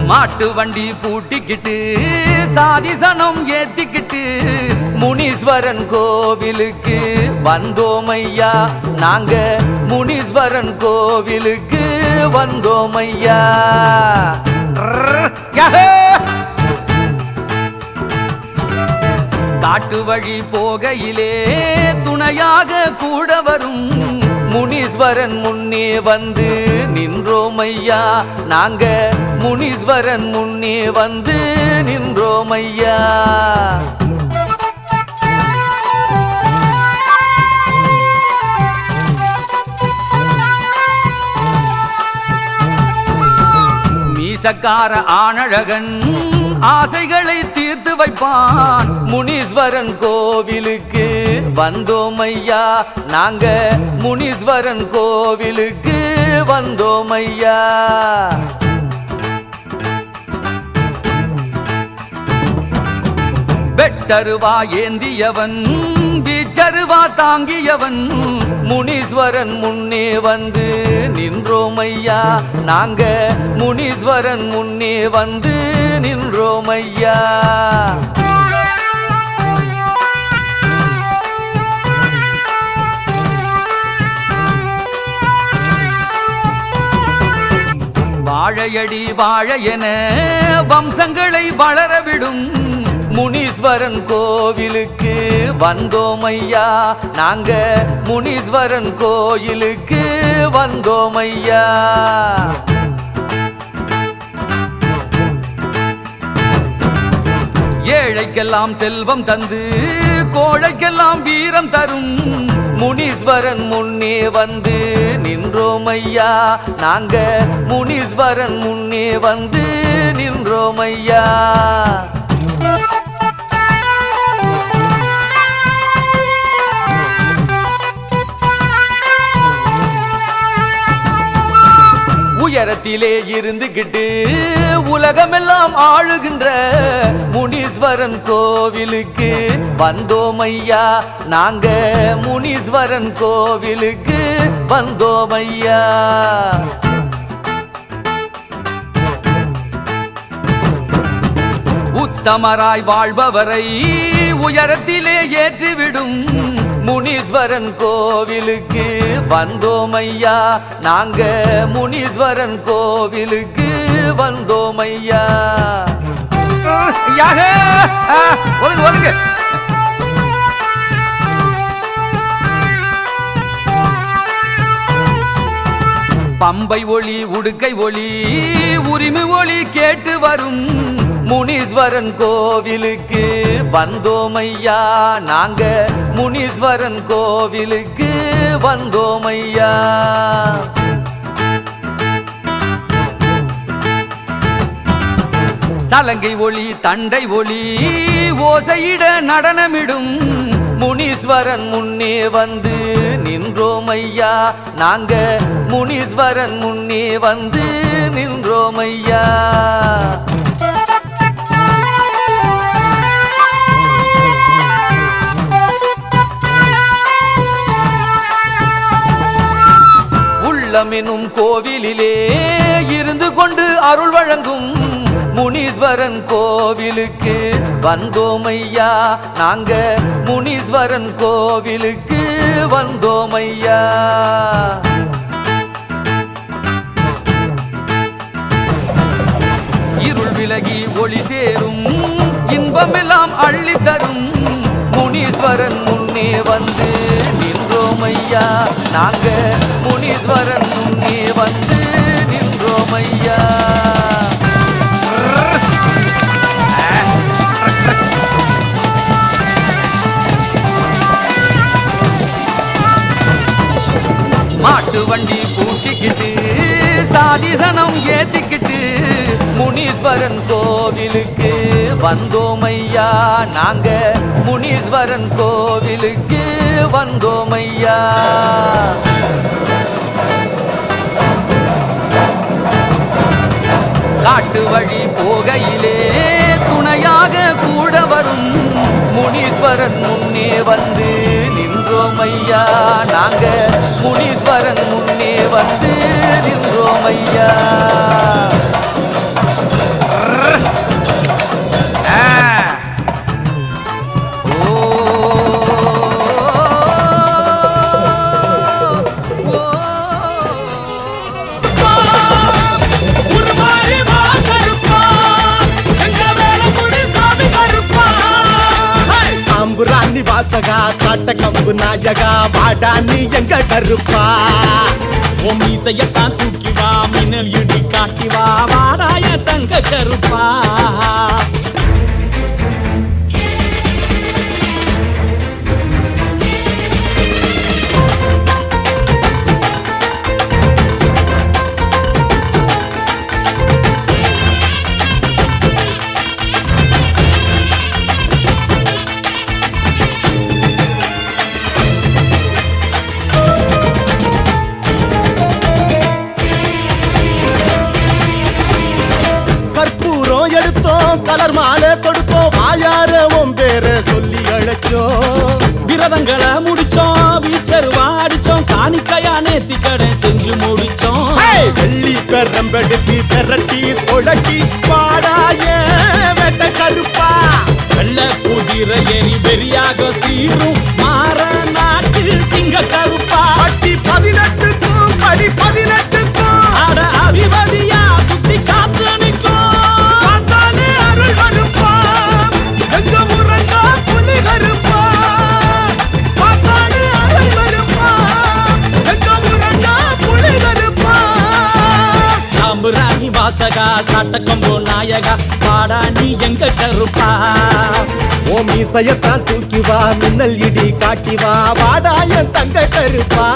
மாட்டு வண்டி பூட்டிக்கிட்டு சாதி சனம் ஏத்திக்கிட்டு முனீஸ்வரன் கோவிலுக்கு வந்தோம் ஐயா. நாங்க முனீஸ்வரன் கோவிலுக்கு வந்தோம் ஐயா. காட்டு வழி போகையிலே துணையாக கூட வரும் முனீஸ்வரன் முன்னே வந்து நின்றோம் ஐயா. நாங்க முனீஸ்வரன் முன்னே வந்து நின்றோம் ஐயா. மீசக்கார ஆனழகன் ஆசைகளை தீர்த்து வைப்பான் முனீஸ்வரன் கோவிலுக்கு வந்தோம் ஐயா. நாங்க முனீஸ்வரன் கோவிலுக்கு வந்தோம் ஐயா. வெட்டருவா ஏந்தியவன் வீச்சருவா தாங்கியவன் முனீஸ்வரன் முன்னே வந்து நின்றோம் ஐயா. நாங்க முனீஸ்வரன் முன்னே வந்து நின்றோம் ஐயா. வாழையடி வாழையென வம்சங்களை வளரவிடும் முனீஸ்வரன் கோவிலுக்கு வந்தோம் ஐயா. நாங்க முனீஸ்வரன் கோயிலுக்கு வந்தோம் ஐயா. ஏழைக்கெல்லாம் செல்வம் தந்து கோழைக்கெல்லாம் வீரம் தரும் முனீஸ்வரன் முன்னே வந்து நின்றோம் ஐயா. நாங்க முனீஸ்வரன் முன்னே வந்து நின்றோம் ஐயா. உயரத்திலே இருந்துகிட்டு உலகமெல்லாம் ஆளுகின்ற முனீஸ்வரன் கோவிலுக்கு வந்தோம் ஐயா. நாங்க முனீஸ்வரன் கோவிலுக்கு வந்தோம் ஐயா. உத்தமராய் வாழ்பவரை உயரத்திலே ஏற்றிவிடும் முனீஸ்வரன் கோவிலுக்கு வந்தோம் ஐயா. நாங்க முனீஸ்வரன் கோவிலுக்கு வந்தோம் ஐயா. ஒதுங்க பம்பை ஒளி உடுக்கை ஒளி உரிமை ஒளி கேட்டு வரும் முனீஸ்வரன் கோவிலுக்கு வந்தோம் ஐயா. நாங்க முனீஸ்வரன் கோவிலுக்கு வந்தோம் ஐயா. சலங்கை ஒளி தண்டை ஒளி ஓசையிட நடனமிடும் முனீஸ்வரன் முன்னே வந்து நின்றோம் ஐயா. நாங்க முனீஸ்வரன் முன்னே வந்து நின்றோம் ஐயா. உள்ளமெனும் கோவிலிலே இருந்து கொண்டு அருள் வழங்கும் முனீஸ்வரன் கோவிலுக்கு வந்தோம் ஐயா. நாங்க முனீஸ்வரன் கோவிலுக்கு வந்தோம் ஐயா. விலகி ஒளி சேரும் இன்பமெல்லாம் அள்ளி தரும் முனீஸ்வரன் முன்னே வந்து நின்றோம் ஐயா நாங்க முனீஸ்வரன் முன்னே வந்து நின்றோம் ஐயா மாட்டு வண்டி பூட்டிக்கிட்டு சாதிசனம் ஏத்திக்கிட்டு முனீஸ்வரன் கோவிலுக்கு வந்தோம் ஐயா நாங்க முனீஸ்வரன் கோவிலுக்கு வந்தோம் ஐயா காட்டு வழி போகையிலே துணையாக கூட வரும் முனீஸ்வரன் முன்னே வந்து நின்றோம் ஐயா நாங்க முனீஸ்வரன் முன்னே வந்து நின்றோம் ஐயா சாம்புராணி வாசகா சாட்ட கம்பு நாயகா வாடா நீ எங்க கருப்பா உன் மீசையத்தான் தூக்கி வா மின்னல் இடி காட்டி வா வாடாய தங்க கருப்பா கற்பூரம் எடுத்தோம் கலர் மாலை கொடுத்தோம் வாயார உன் பேர சொல்லி அழைச்சோம் விரதங்களை முடிச்சோம் வீச்சருவா அடிச்சோம் காணிக்கையா நேத்தி கடை செஞ்சு முடிச்சோம் வெள்ளி பெரம்பெடுத்து பெரட்டி சொடக்கி பாடாய வெட்ட கருப்பா வெள்ள குதிரை ஏறி வெறியாக சீரும் மாற நாட்டு சிங்க கருப்பா பட்டி 18க்கும் படி 18க்கும் அட அதிபதியா சுத்தி காத்து நிற்கும் பார்த்தாலே அருள் கருப்பா எங்க முறங்கா புலி கருப்பா பார்த்தாலே அருள் கருப்பா எங்க முறங்கா புலி கருப்பா சாம்புராணி வாசகா சாட்டக்கம்போ நாயகா பாடா நீ எங்க கருப்பா ஓ மீசையத்தான் தூக்கி வா மின்னல் இடி காட்டி வா வாடாய தங்க கருப்பா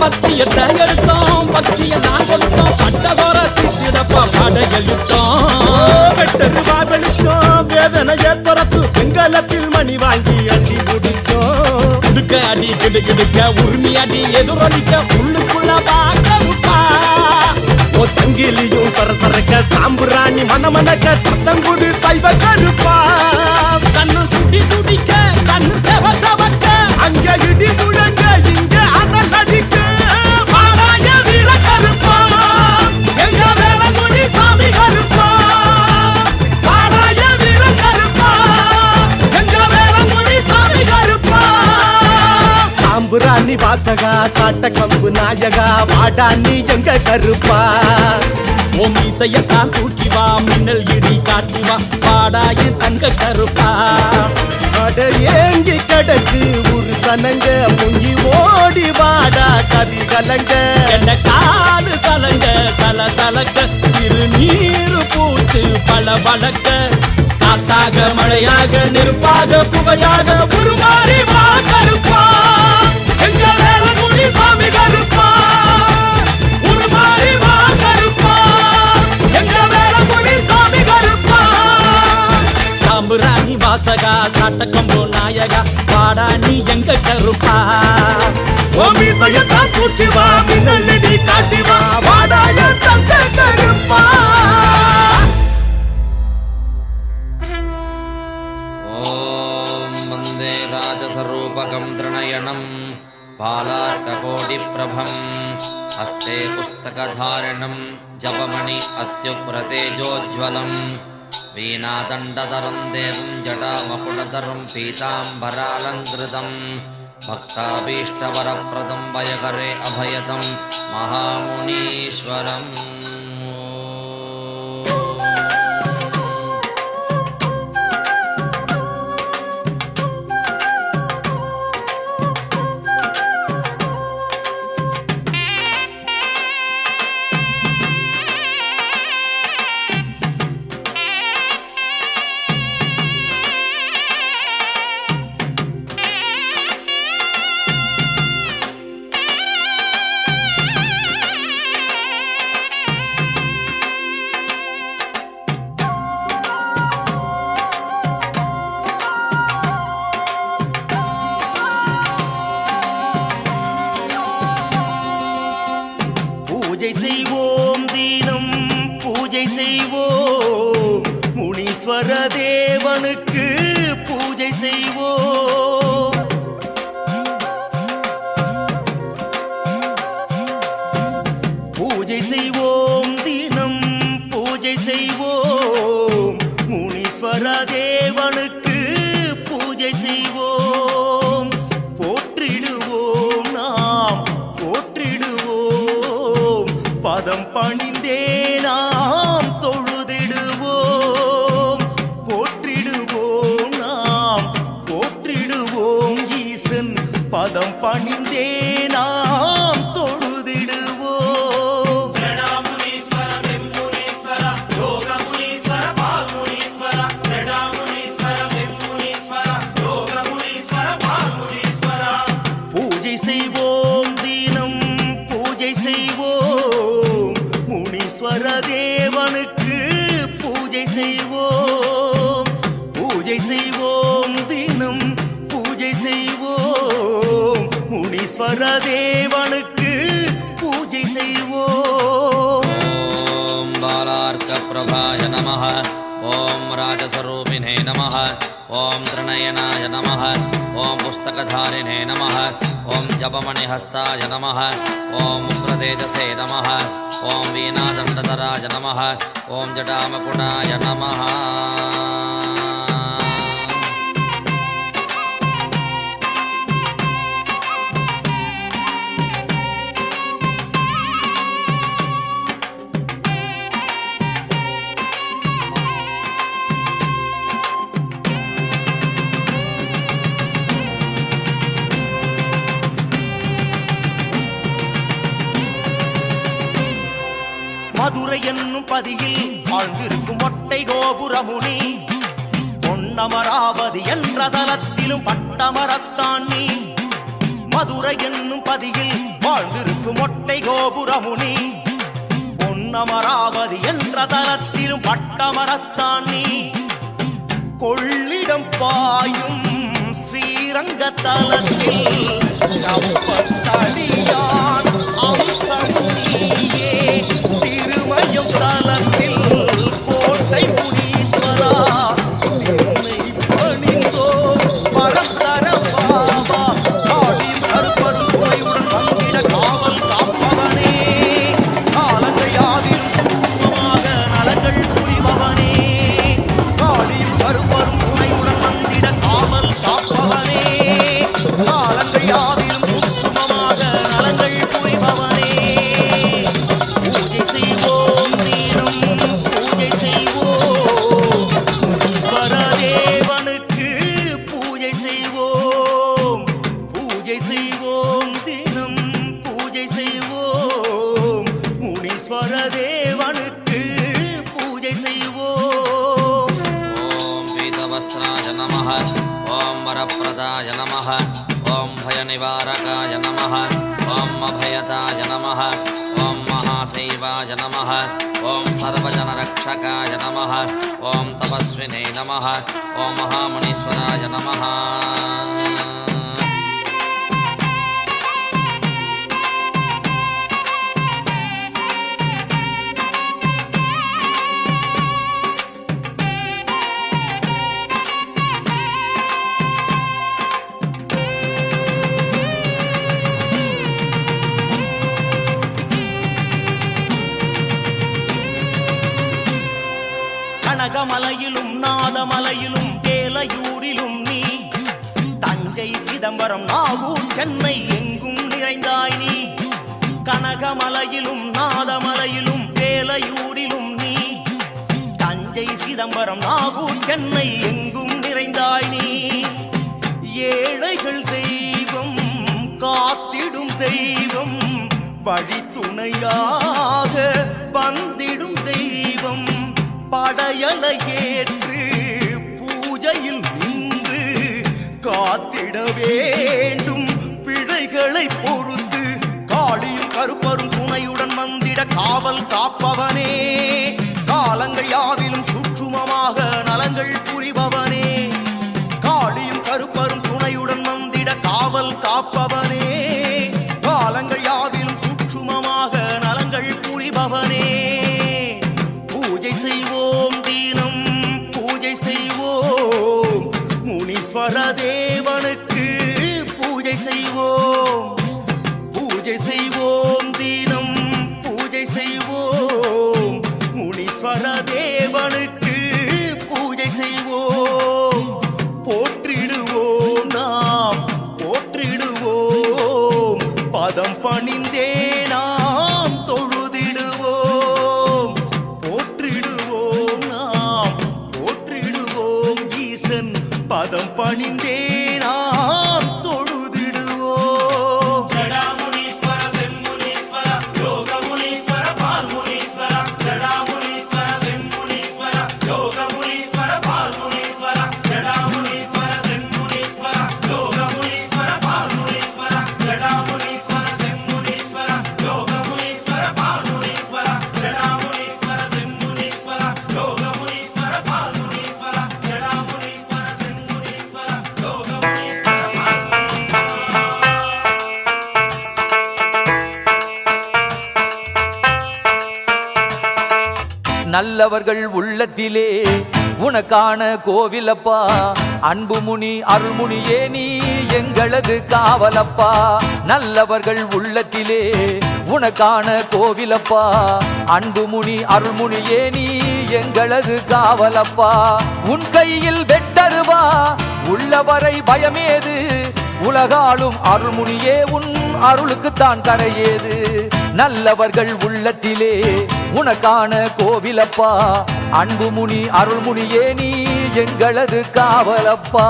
பச்சையத்தை எடுத்தோம் பச்சைய நான் கொடுத்தோம் பட்டதோர திட்டிடப்பா படையெழுத்தோம் வெட்டருவா வெளிச்சோம் வேதனைய துரத்து வெங்கலத்தில் மணி வாங்கி அடி முடிச்சோம் குடுக்க அடி கிடுக்கிடுக்க உரிமை அடி எதிரொலிக்க உள்ளுக்குள்ள பார்க்க விட்டா ஓ சங்கிலியும் சரசரக்க சாம்புராணி மனமனக்க சத்தங்குடு சைவ கருப்பா கண்ணு துடி துடிக்க கண்ணு செவ செவக்க அங்க இடி முழங்க இங்க அனல் அடிக்க பாடாய வீர கருப்பா எங்க வேலங்குடி சாமி கருப்பா பாடாய வீர கருப்பா எங்க வேலங்குடி சாமி கருப்பா சாம்புராணி வாசகா சாட்ட கம்பு நாயகா வாடா நீ எங்க கருப்பா ஓ மீசையத்தான் தூக்கி வா மின்னல் இடி காட்டி வா பாடாய தங்க கருப்பா அட ஏங்கி கிடக்கு ஒரு சனங்க பொங்கி ஓடி வாடா கதி கலங்க என்ற காடு கலங்க சல சலக்க திருநீரு பூத்து பல வழக்க காத்தாக மழையாக நெருப்பாக புகையாக உருமாறி வா கருப்பா எங்க வேலங்குடி சாமி கருப்பா உருமாறி வா கருப்பா எங்க வேலங்குடி சாமி கருப்பா சாம்புராணி வாசகா சாட்டக்கம்போ நாயகா பாடா நீ எங்க கருப்பா ஓ மீசையத்தான் தூக்கி வா மின்னல் இடி காட்டி வா வாடாய தங்க கருப்பா प्रभं हस्ते पुस्तकधारिणं जपमणि अत्युग्रतेजोज्ज्वलं वीणादण्डधरं देवं जटामकुटधरं पीताम्बरालङ्कृतं भक्ताभीष्टवरप्रदं भयकरे अभयदं महामुनीश्वरम् பூஜை செய்வோம் தினம் பூஜை செய்வோம் முனீஸ்வர தேவனுக்கு பூஜை செய்வோம் பூஜை செய்வோம் தினம் பூஜை செய்வோம் முனீஸ்வர தேவனுக்கு பூஜை செய்வோம் போற்றிடுவோம் நாம் போற்றிடுவோம் பதம் பணிந்தே நாம் தொழுதிடுவோம் போற்றிடுவோம் நாம் போற்றிடுவோம் ஈசன் பதம் பணிந்தே நாம் தொழுதிடுவோம் ஜடாமுனீஸ்வர செம்முனீஸ்வர யோகமுனீஸ்வர பால்முனீஸ்வர ஜடாமுனீஸ்வர செம்முனீஸ்வர யோகமுனீஸ்வர பால்முனீஸ்வர பூஜை செய்வோம் தினம் பூஜை செய்வோம் முனீஸ்வர தேவனுக்கு பூஜை செய்வோம் பூஜை செய்வோம் தினம் பூஜை செய்வோம் முனீஸ்வர தேவனுக்கு பூஜை செய்வோம் ॐ बालार्कप्रभाय नमः ॐ राजस्वरूपिणे नमः ॐ त्रिनयनाय नमः ॐ पुस्तकधारिणे नमः ॐ जपमणिहस्ताय नमः ॐ उग्रतेजसे नमः ॐ वीणादण्डधराय नमः ॐ जटामकुटाय नमः மதுரை என்னும் பதியில் வாழ்ந்திருக்கும் ஒட்டை கோபுரமுனி பொன்னமராவதி என்ற தலத்திலும் பட்டமரத்தான் நீ மதுரை என்னும் பதியில் வாழ்ந்திருக்கும் ஒட்டை கோபுரமுனி பொன்னமராவதி என்ற தலத்திலும் பட்டமரத்தான் நீ கொள்ளிடம் பாயும் ஸ்ரீரங்க தலத்தில் நம்பத்தடியான் அம்சமுனியே திருமயம் தலத்தில் கோட்டை முனீஸ்வரா என்னை பணிந்தோ பரந்தர பாபா ஆடியும் கருப்பரும் துணையுடன் வந்திட காவல் காப்பவனே காலங்கள் யாவிலும் சூக்ஷ்மமாக நலங்கள் புரிபவனே ஆடியும் கருப்பரும் துணையுடன் வந்திட காவல் காப்பவனே காலங்கள் யாவிலும் சூக்ஷ்மமாக நலங்கள் புரிபவனே பூஜை செய்வோம் தினம் பூஜை செய்வோம் ஈஸ்வர தேவனுக்கு பூஜை செய்வோம் பூஜை செய்வோம் தினம் பூஜை செய்வோம் முனீஸ்வர தேவனுக்கு பூஜை செய்வோம் ॐ पीतवस्त्राय नमः ॐ वरप्रदाय नमः ॐ भयनिवारकाय नमः ॐ अभयदाय नमः ॐ महासैवाय नमः ॐ सर्वजनरक्षकाय नमः ॐ तपस्विने नमः ॐ महामुनीश्वराय नमः கனகமலையிலும் நாதமலையிலும் வேலையூரிலும் நீ தஞ்சை சிதம்பரம் நாகூர் சென்னை எங்கும் நிறைந்தாய் நீ கனகமலையிலும் நாதமலையிலும் வேலையூரிலும் நீ தஞ்சை சிதம்பரம் நாகூர் சென்னை எங்கும் நிறைந்தாய் நீ ஏழைகள் தெய்வம் காத்திடும் தெய்வம் வழித்துணையாக வந்திடும் தெய்வம் படையலை ஏற்று பூஜையில் நின்று காத்திட வேண்டும் பிழைகளை பொறுத்து காளியும் கருப்பரும் துணையுடன் வந்திட காவல் காப்பவனே காலங்கள் யாவிலும் சூட்சுமமாக நலங்கள் புரிபவனே காளியும் கருப்பரும் துணையுடன் வந்திட காவல் காப்பவனே காலங்கள் யாவிலும் சூட்சுமமாக நலங்கள் புரிபவனே பூஜை செய்வோம் தினம் பூஜை செய்வோம் முனீஸ்வர தேவனுக்கு பூஜை செய்வோம் பூஜை செய்வோம் தினம் பூஜை செய்வோம் முனீஸ்வர தேவனுக்கு பூஜை செய்வோம் போற்றிடுவோம் நாம் போற்றிடுவோம் பதம் பணிந்தே நாம் தொழுதிடுவோம் போற்றிடுவோம் நாம் போற்றிடுவோம் ஈசன் பதம் பணிந்தே நாம் தொழுதிடுவோம் ஜடாமுனீஸ்வர செம்முனீஸ்வர யோகமுனீஸ்வர பால்முனீஸ்வர ஜடாமுனீஸ்வர செம்முனீஸ்வர யோகமுனீஸ்வர பால்முனீஸ்வர ஜடாமுனீஸ்வர செம்முனீஸ்வர யோகமுனீஸ்வர பால்முனீஸ்வர ஜடாமுனீஸ்வர செம்முனீஸ்வர யோகமுனீஸ்வர பால்முனீஸ்வர ஜடாமுனீஸ்வர செம்முனீஸ்வர யோகமுனீஸ்வர பால்முனீஸ்வர ஜடாமுனீஸ்வர செம்முனீஸ்வர நல்லவர்கள் உள்ளத்திலே உனக்கான கோவிலப்பா அன்புமுனி அருள்முனியே நீ எங்களது காவலப்பா நல்லவர்கள் உள்ளத்திலே உனக்கான கோவிலப்பா அன்புமுனி அருள்முனியே நீ எங்களது காவலப்பா உன் கையில் வெட்டருவா உள்ளவரை பயமேது உலகாலும் அருள்முனியே உன் அருளுக்குத்தான் கரையேது நல்லவர்கள் உள்ளத்திலே உனக்கான கோவிலப்பா அன்புமுனி அருள்முனியே நீ எங்களது காவலப்பா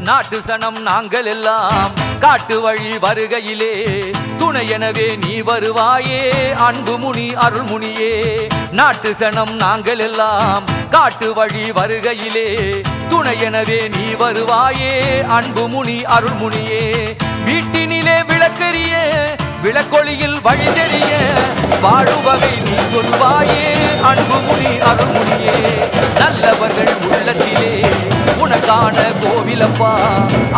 நாட்டு சனம் நாங்கள் எல்லாம் காட்டு வழி வருகையிலே துணை எனவே நீ வருவாயே அன்புமுனி அருள்முனியே நாட்டு சனம் நாங்கள் எல்லாம் காட்டு வழி வருகையிலே துணை எனவே நீ வருவாயே அன்புமுனி அருள்முனியே வீட்டினிலே விளக்கெரிய விளக்கொளியில் வழி தெரிய வாழுவகை நீ சொல்வாயே அன்புமுனி அருள்முனியே நல்லவர்கள் உள்ளத்திலே உனக்கான கோவிலப்பா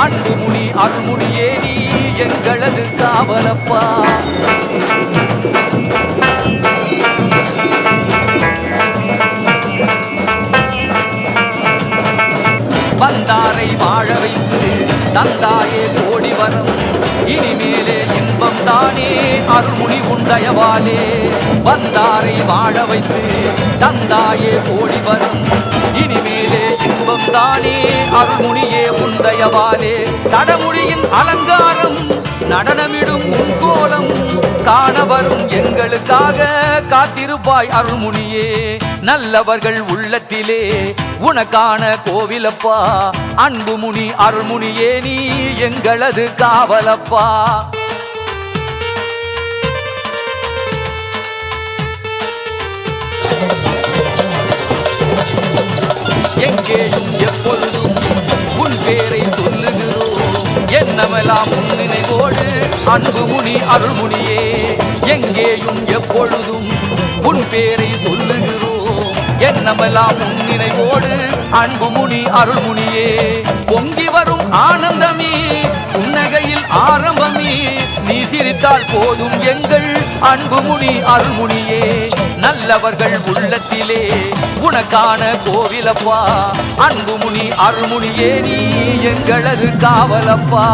அன்புமுனி அருள்முனியே நீ எங்களது காவலப்பா வந்தாரை வாழ வைத்து தந்தாயே கோடி வரம் இனிமேலே இன்பம் தானே அருள்முனி உண்டயவாலே வந்தாரை வாழ வைத்து தந்தாயே கோடி வரம் இனிமேலே இன்பம் தானே அருள்முனியே உண்டயவாலே தடமுடியின் அலங்காரம் நடனமிடும் உங்கோலம் காண வரும் எங்களுக்காக காத்திருப்பாய் அருள்முனியே நல்லவர்கள் உள்ளத்திலே உனக்கான கோவிலப்பா அன்புமுனி அருள்முனியே நீ எங்களது காவலப்பா எங்கேயும் எப்பொழுதும் உன் பேரை சொல்லுகிறோம் என்னமெல்லாம் உன் நினைவோடு அன்புமுனி அருள்முனியே எங்கேயும் எப்பொழுதும் உன் பேரை சொல்லுகிறோம் என்னமெல்லாம் உன் நினைவோடு அன்புமுனி அருள்முனியே பொங்கி வரும் ஆனந்தமே புன்னகையில் ஆரம்பமே நீ சிரித்தால் போதும் எங்கள் அன்புமுனி அருள்முனியே நல்லவர்கள் உள்ளத்திலே உனக்கான கோவிலப்பா அன்புமுனி அருள்முனியே நீ எங்களது காவலப்பா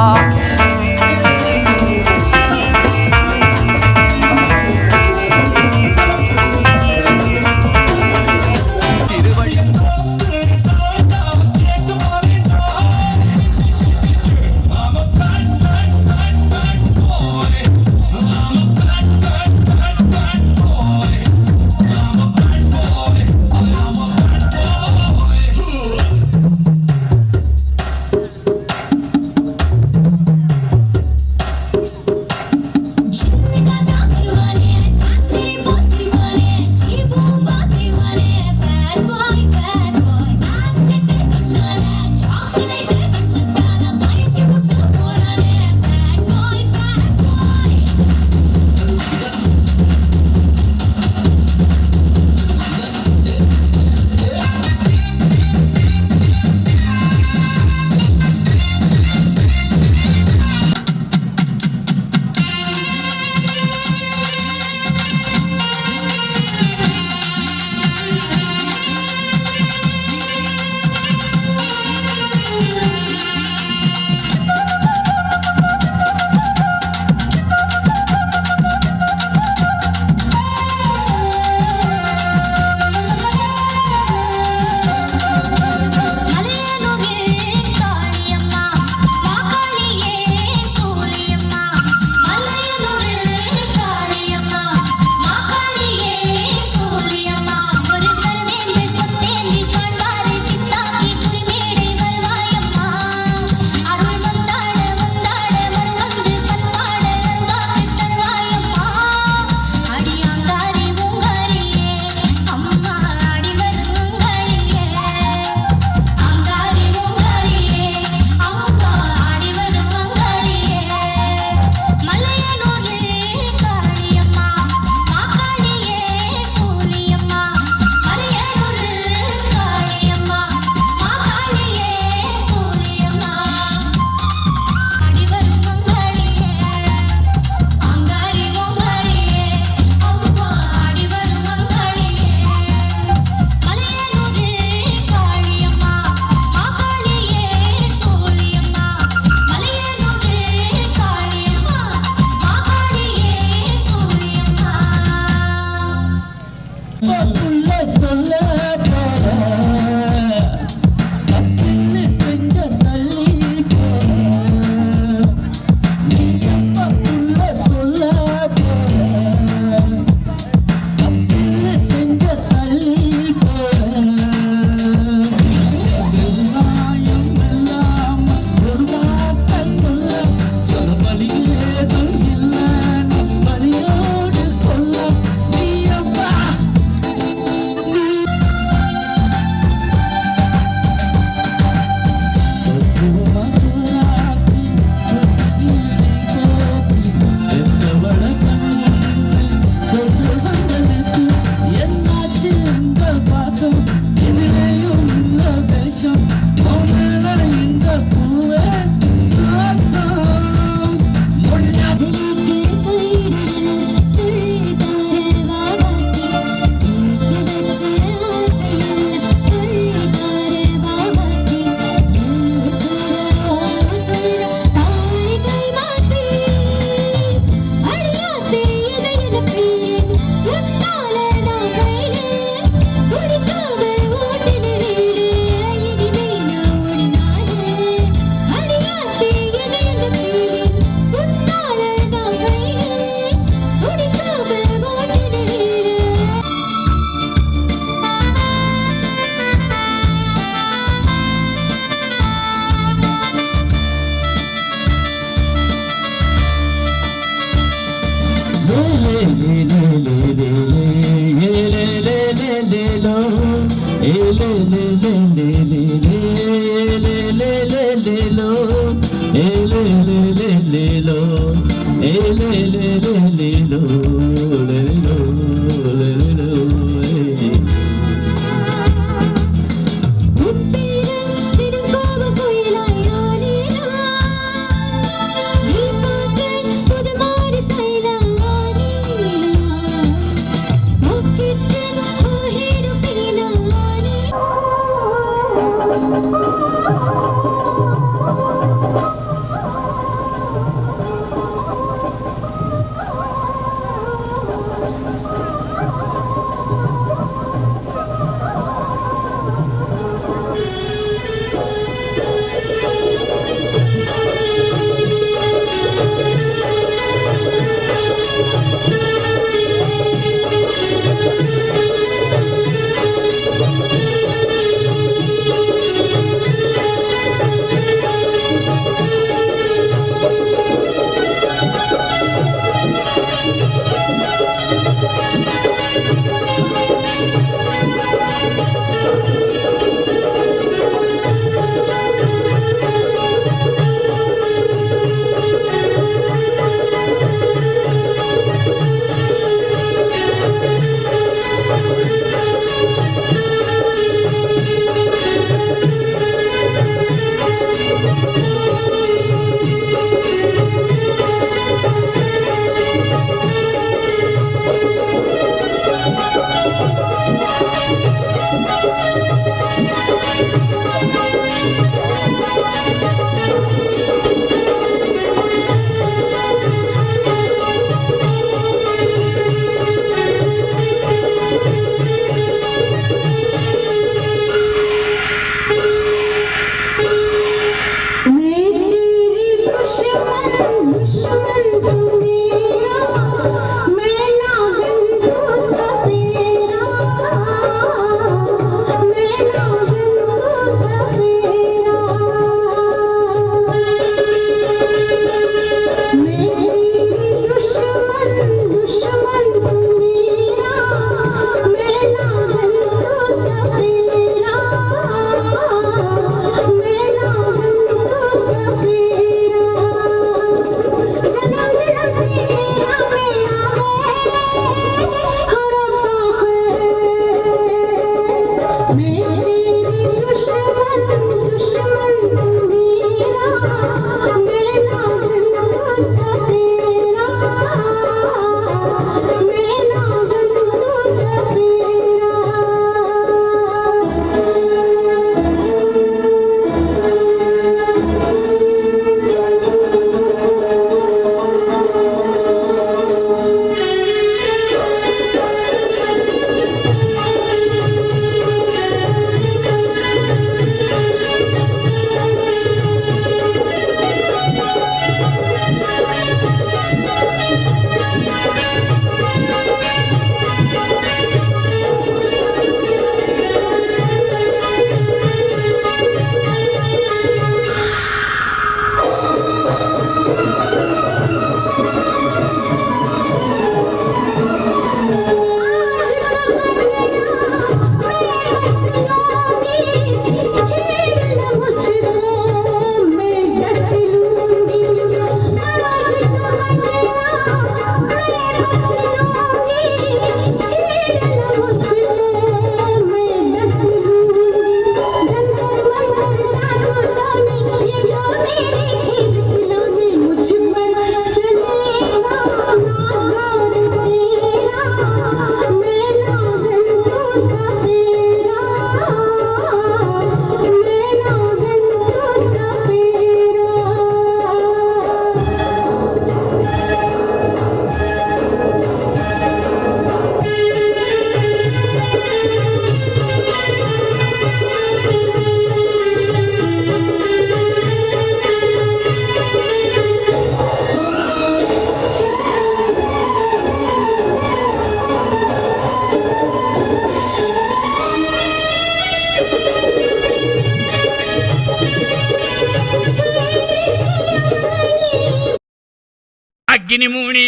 அக்கினி மூணி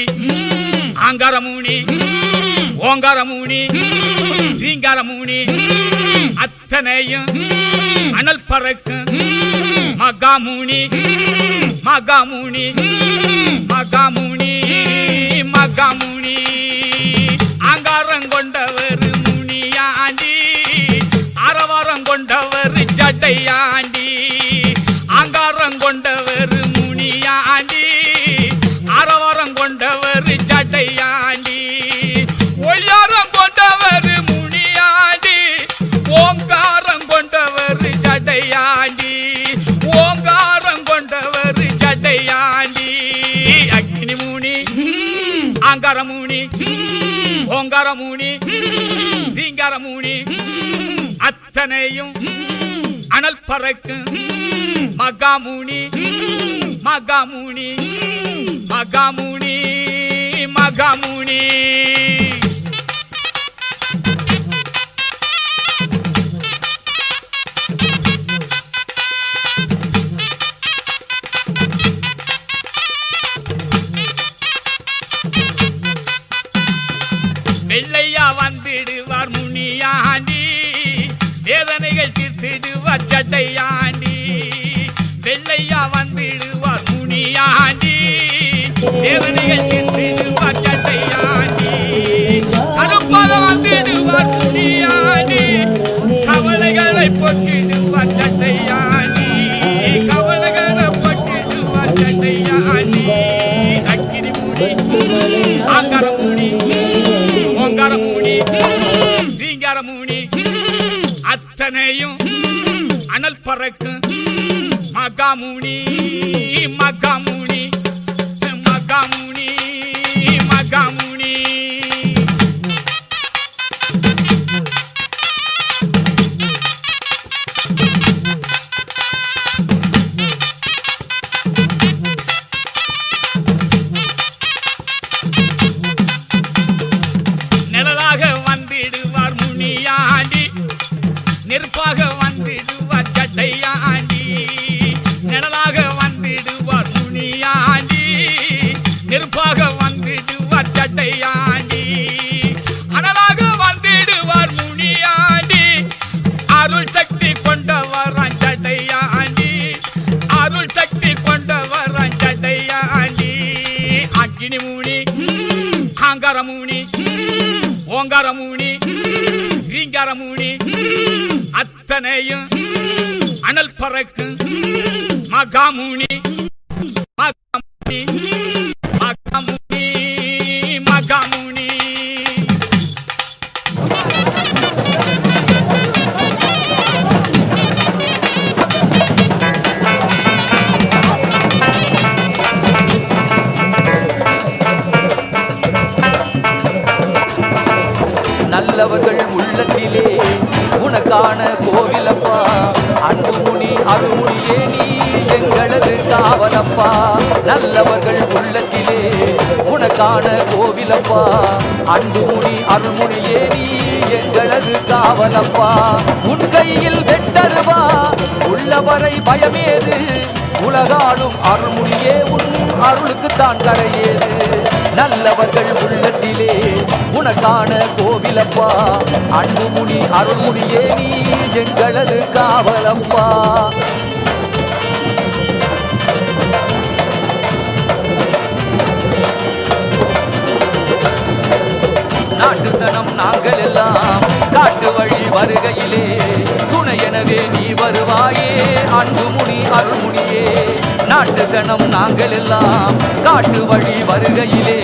ஆங்கார மூணி ஓங்கார மூணி ரீங்கார மூணி அத்தனையும் அனல் பறக்கும் மகாமூனி மகாமூனி மகாமூனி மகாமூனி ஆங்காரம் கொண்டவர் முனியாண்டி அரவாரம் கொண்டவர் ஜட்டையாண்டி ஆங்காரம் கொண்டவர் முனியாண்டி அரவாரம் கொண்டவர் ஜட்டையாண்டி ஒளியாரம் கொண்டவர் முனியாண்டி ஓங்காரம் கொண்டவர் ஜட்டையாண்டி ஓங்காரம் கொண்டவர் ஜட்டையாண்டி அக்னி மூணி ஆங்கார மூணி ஓங்கார மூணி ரீங்கார மூணி அத்தனையும் அனல் பறக்கும் மகாமூனி மகாமூனி மகாமூனி மகாமூனி வெள்ளையா வந்திடுவார் முனியாண்டி வேதனைகள் தீர்த்திடுவார் சட்டையாண்டி வெள்ளையா வந்திடுவார் முனியாண்டி வேதனைகள் தீர்த்திடுவார் சட்டையாண்டி கருப்பாக வந்திடுவார் முனியாண்டி கவலைகளை பொக்கிடுவார் சட்டையாண்டி கவலைகளை பொக்கிடுவார் சட்டையாண்டி அக்கினி மூடி ஆங்கார மூடி ஓங்கார மூடி ரீங்கார மூடி அத்தனையும் அனல் பறக்கும் மகாமூனி மகாமூனி மகாமூனி மகாமூனி நிழலாக வந்திடுவார் முனியாண்டி நெருப்பாக வந்திடுவார் சட்டையாண்டி நிழலாக வந்திடுவார் முனியாண்டி நெருப்பாக வந்திடுவார் சட்டையாண்டி அனலாக வந்திடுவார் முனியாண்டி அருள் சக்தி கொண்டவர் சட்டையாண்டி அருள் சக்தி கொண்டவர் சட்டையாண்டி அக்கினி மூணி ஆங்கார மூணி ஓங்கார மூணி ரீங்கார மூணி அத்தனையும் அனல் பறக்கும் மகாமூனி மகாமூனி மகாமூனி மகாமூனி நல்லவர்கள் உள்ளத்திலே உனக்கான கோவிலப்பா அன்பு முனி அருள்முனியே நீ எங்களது காவலப்பா நல்லவர்கள் உள்ளத்திலே உனக்கான கோவிலப்பா அன்பு முனி அருள்முனியே நீ எங்களது காவலப்பா உன் கையில் வெட்டருவா உள்ளவரை பயமேது உலகாலும் அருள்முனியே உன் அருளுக்குத்தான் கரையேது நல்லவர்கள் உள்ளத்திலே உனக்கான கோவிலப்பா அன்பு முனி அருள்முனியே நீ எங்களது காவலப்பா நாட்டுத்தனம் நாங்கள் எல்லாம் காட்டு வழி வருகையிலே துணை எனவே நீ வருவாயே அன்பு முனி அருள்முனியே நாட்டுத்தனம் நாங்கள் எல்லாம் காட்டு வழி வருகையிலே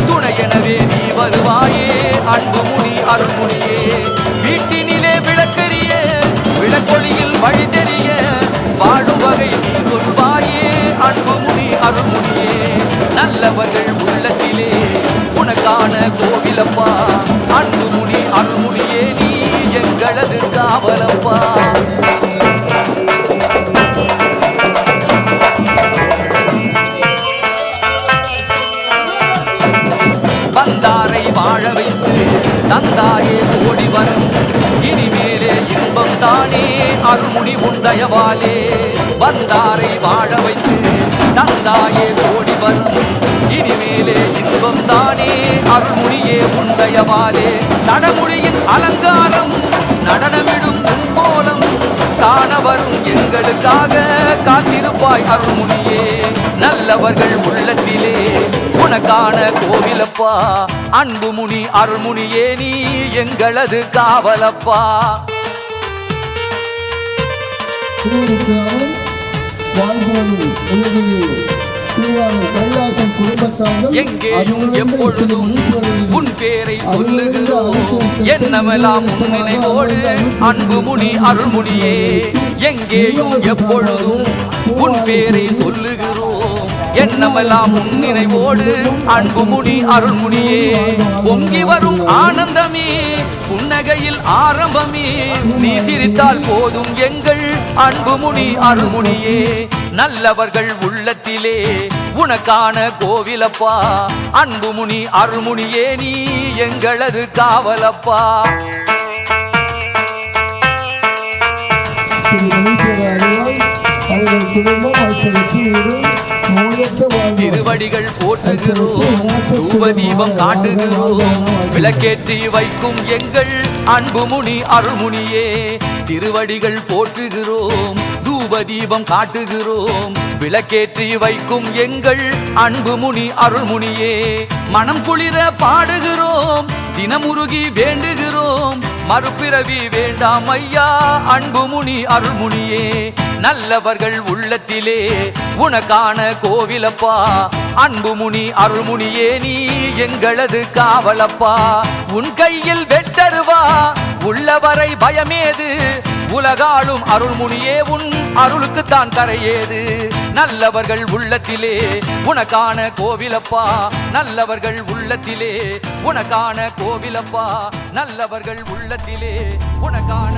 துணை எனவே நீ வருவாயே அன்பு முனி அருள்முனியே வீட்டினிலே விளக்கெரிய விளக்கொளியில் வழி தெரிய வாழும் வகை நீ சொல்வாயே அன்பு முனி அருள்முனியே நல்லவர்கள் உள்ளத்திலே உனக்கான கோவிலப்பா அன்பு முனி அருள்முனியே நீ எங்களது காவலப்பா வந்தாரை வாழ வைத்து தந்தாயே ஓடி வரும் இனிமேலே இன்பம் தானே அருள்முனி உன் தயவாலே வந்தாரை வாழ இனிமேலே இன்பம் தானே அருள்மொழியே உண்டையவாலே நடமொழியின் அலங்காரம் நடனமிடும் முன்போலம் காண வரும் எங்களுக்காக காத்திருப்பாய் அருள்மொழியே நல்லவர்கள் உள்ளத்திலே உனக்கான கோவிலப்பா அன்புமுனி அருள்மொழியே நீ எங்களது காவலப்பா எங்கேயும் எப்பொழுதும் உன் பேரை சொல்லுகிறோம் என்னமெல்லாம் உன் நினைவோடு அன்புமுனி அருள்மொழியே எங்கேயும் எப்பொழுதும் உன் பேரை சொல்லுகிறோம் என்னமெல்லாம் உன் நினைவோடு அன்புமுனி அருள்மொழியே பொங்கி வரும் ஆனந்தமே புன்னகையில் ஆரம்பமே நீ சிரித்தால் போதும் எங்கள் அன்புமுனி அருள்மொழியே நல்லவர்கள் உள்ளத்திலே உனக்கான கோவிலப்பா அன்புமுனி அருள்மொழியே நீ எங்களது காவலப்பா திருவடிகள் போற்றுகிறோம் தூபதீபம் காட்டுகிறோம் விளக்கேற்றி வைக்கும் எங்கள் அன்புமுனி அருள்மொழியே திருவடிகள் போற்றுகிறோம் தூபதீபம் காட்டுகிறோம் விளக்கேற்றி வைக்கும் எங்கள் அன்புமுனி அருள்மொழியே மனம் குளிர பாடுகிறோம் தினமுருகி வேண்டுகிறோம் மறுபிறவி வேண்டாம் ஐயா அன்புமுனி அருள்மொழியே நல்லவர்கள் உள்ளத்திலே உனக்கான கோவிலப்பா அன்புமுனி அருள்மொழியே நீ எங்களது காவலப்பா உன் கையில் வெட்டருவா உள்ளவரை பயமேது உலகாளும் அருள்மொழியே உன் அருளுக்குத்தான் கரையேது நல்லவர்கள் உள்ளத்திலே உனக்கான கோவிலப்பா நல்லவர்கள் உள்ளத்திலே உனக்கான கோவிலப்பா நல்லவர்கள் உள்ளத்திலே உனக்கான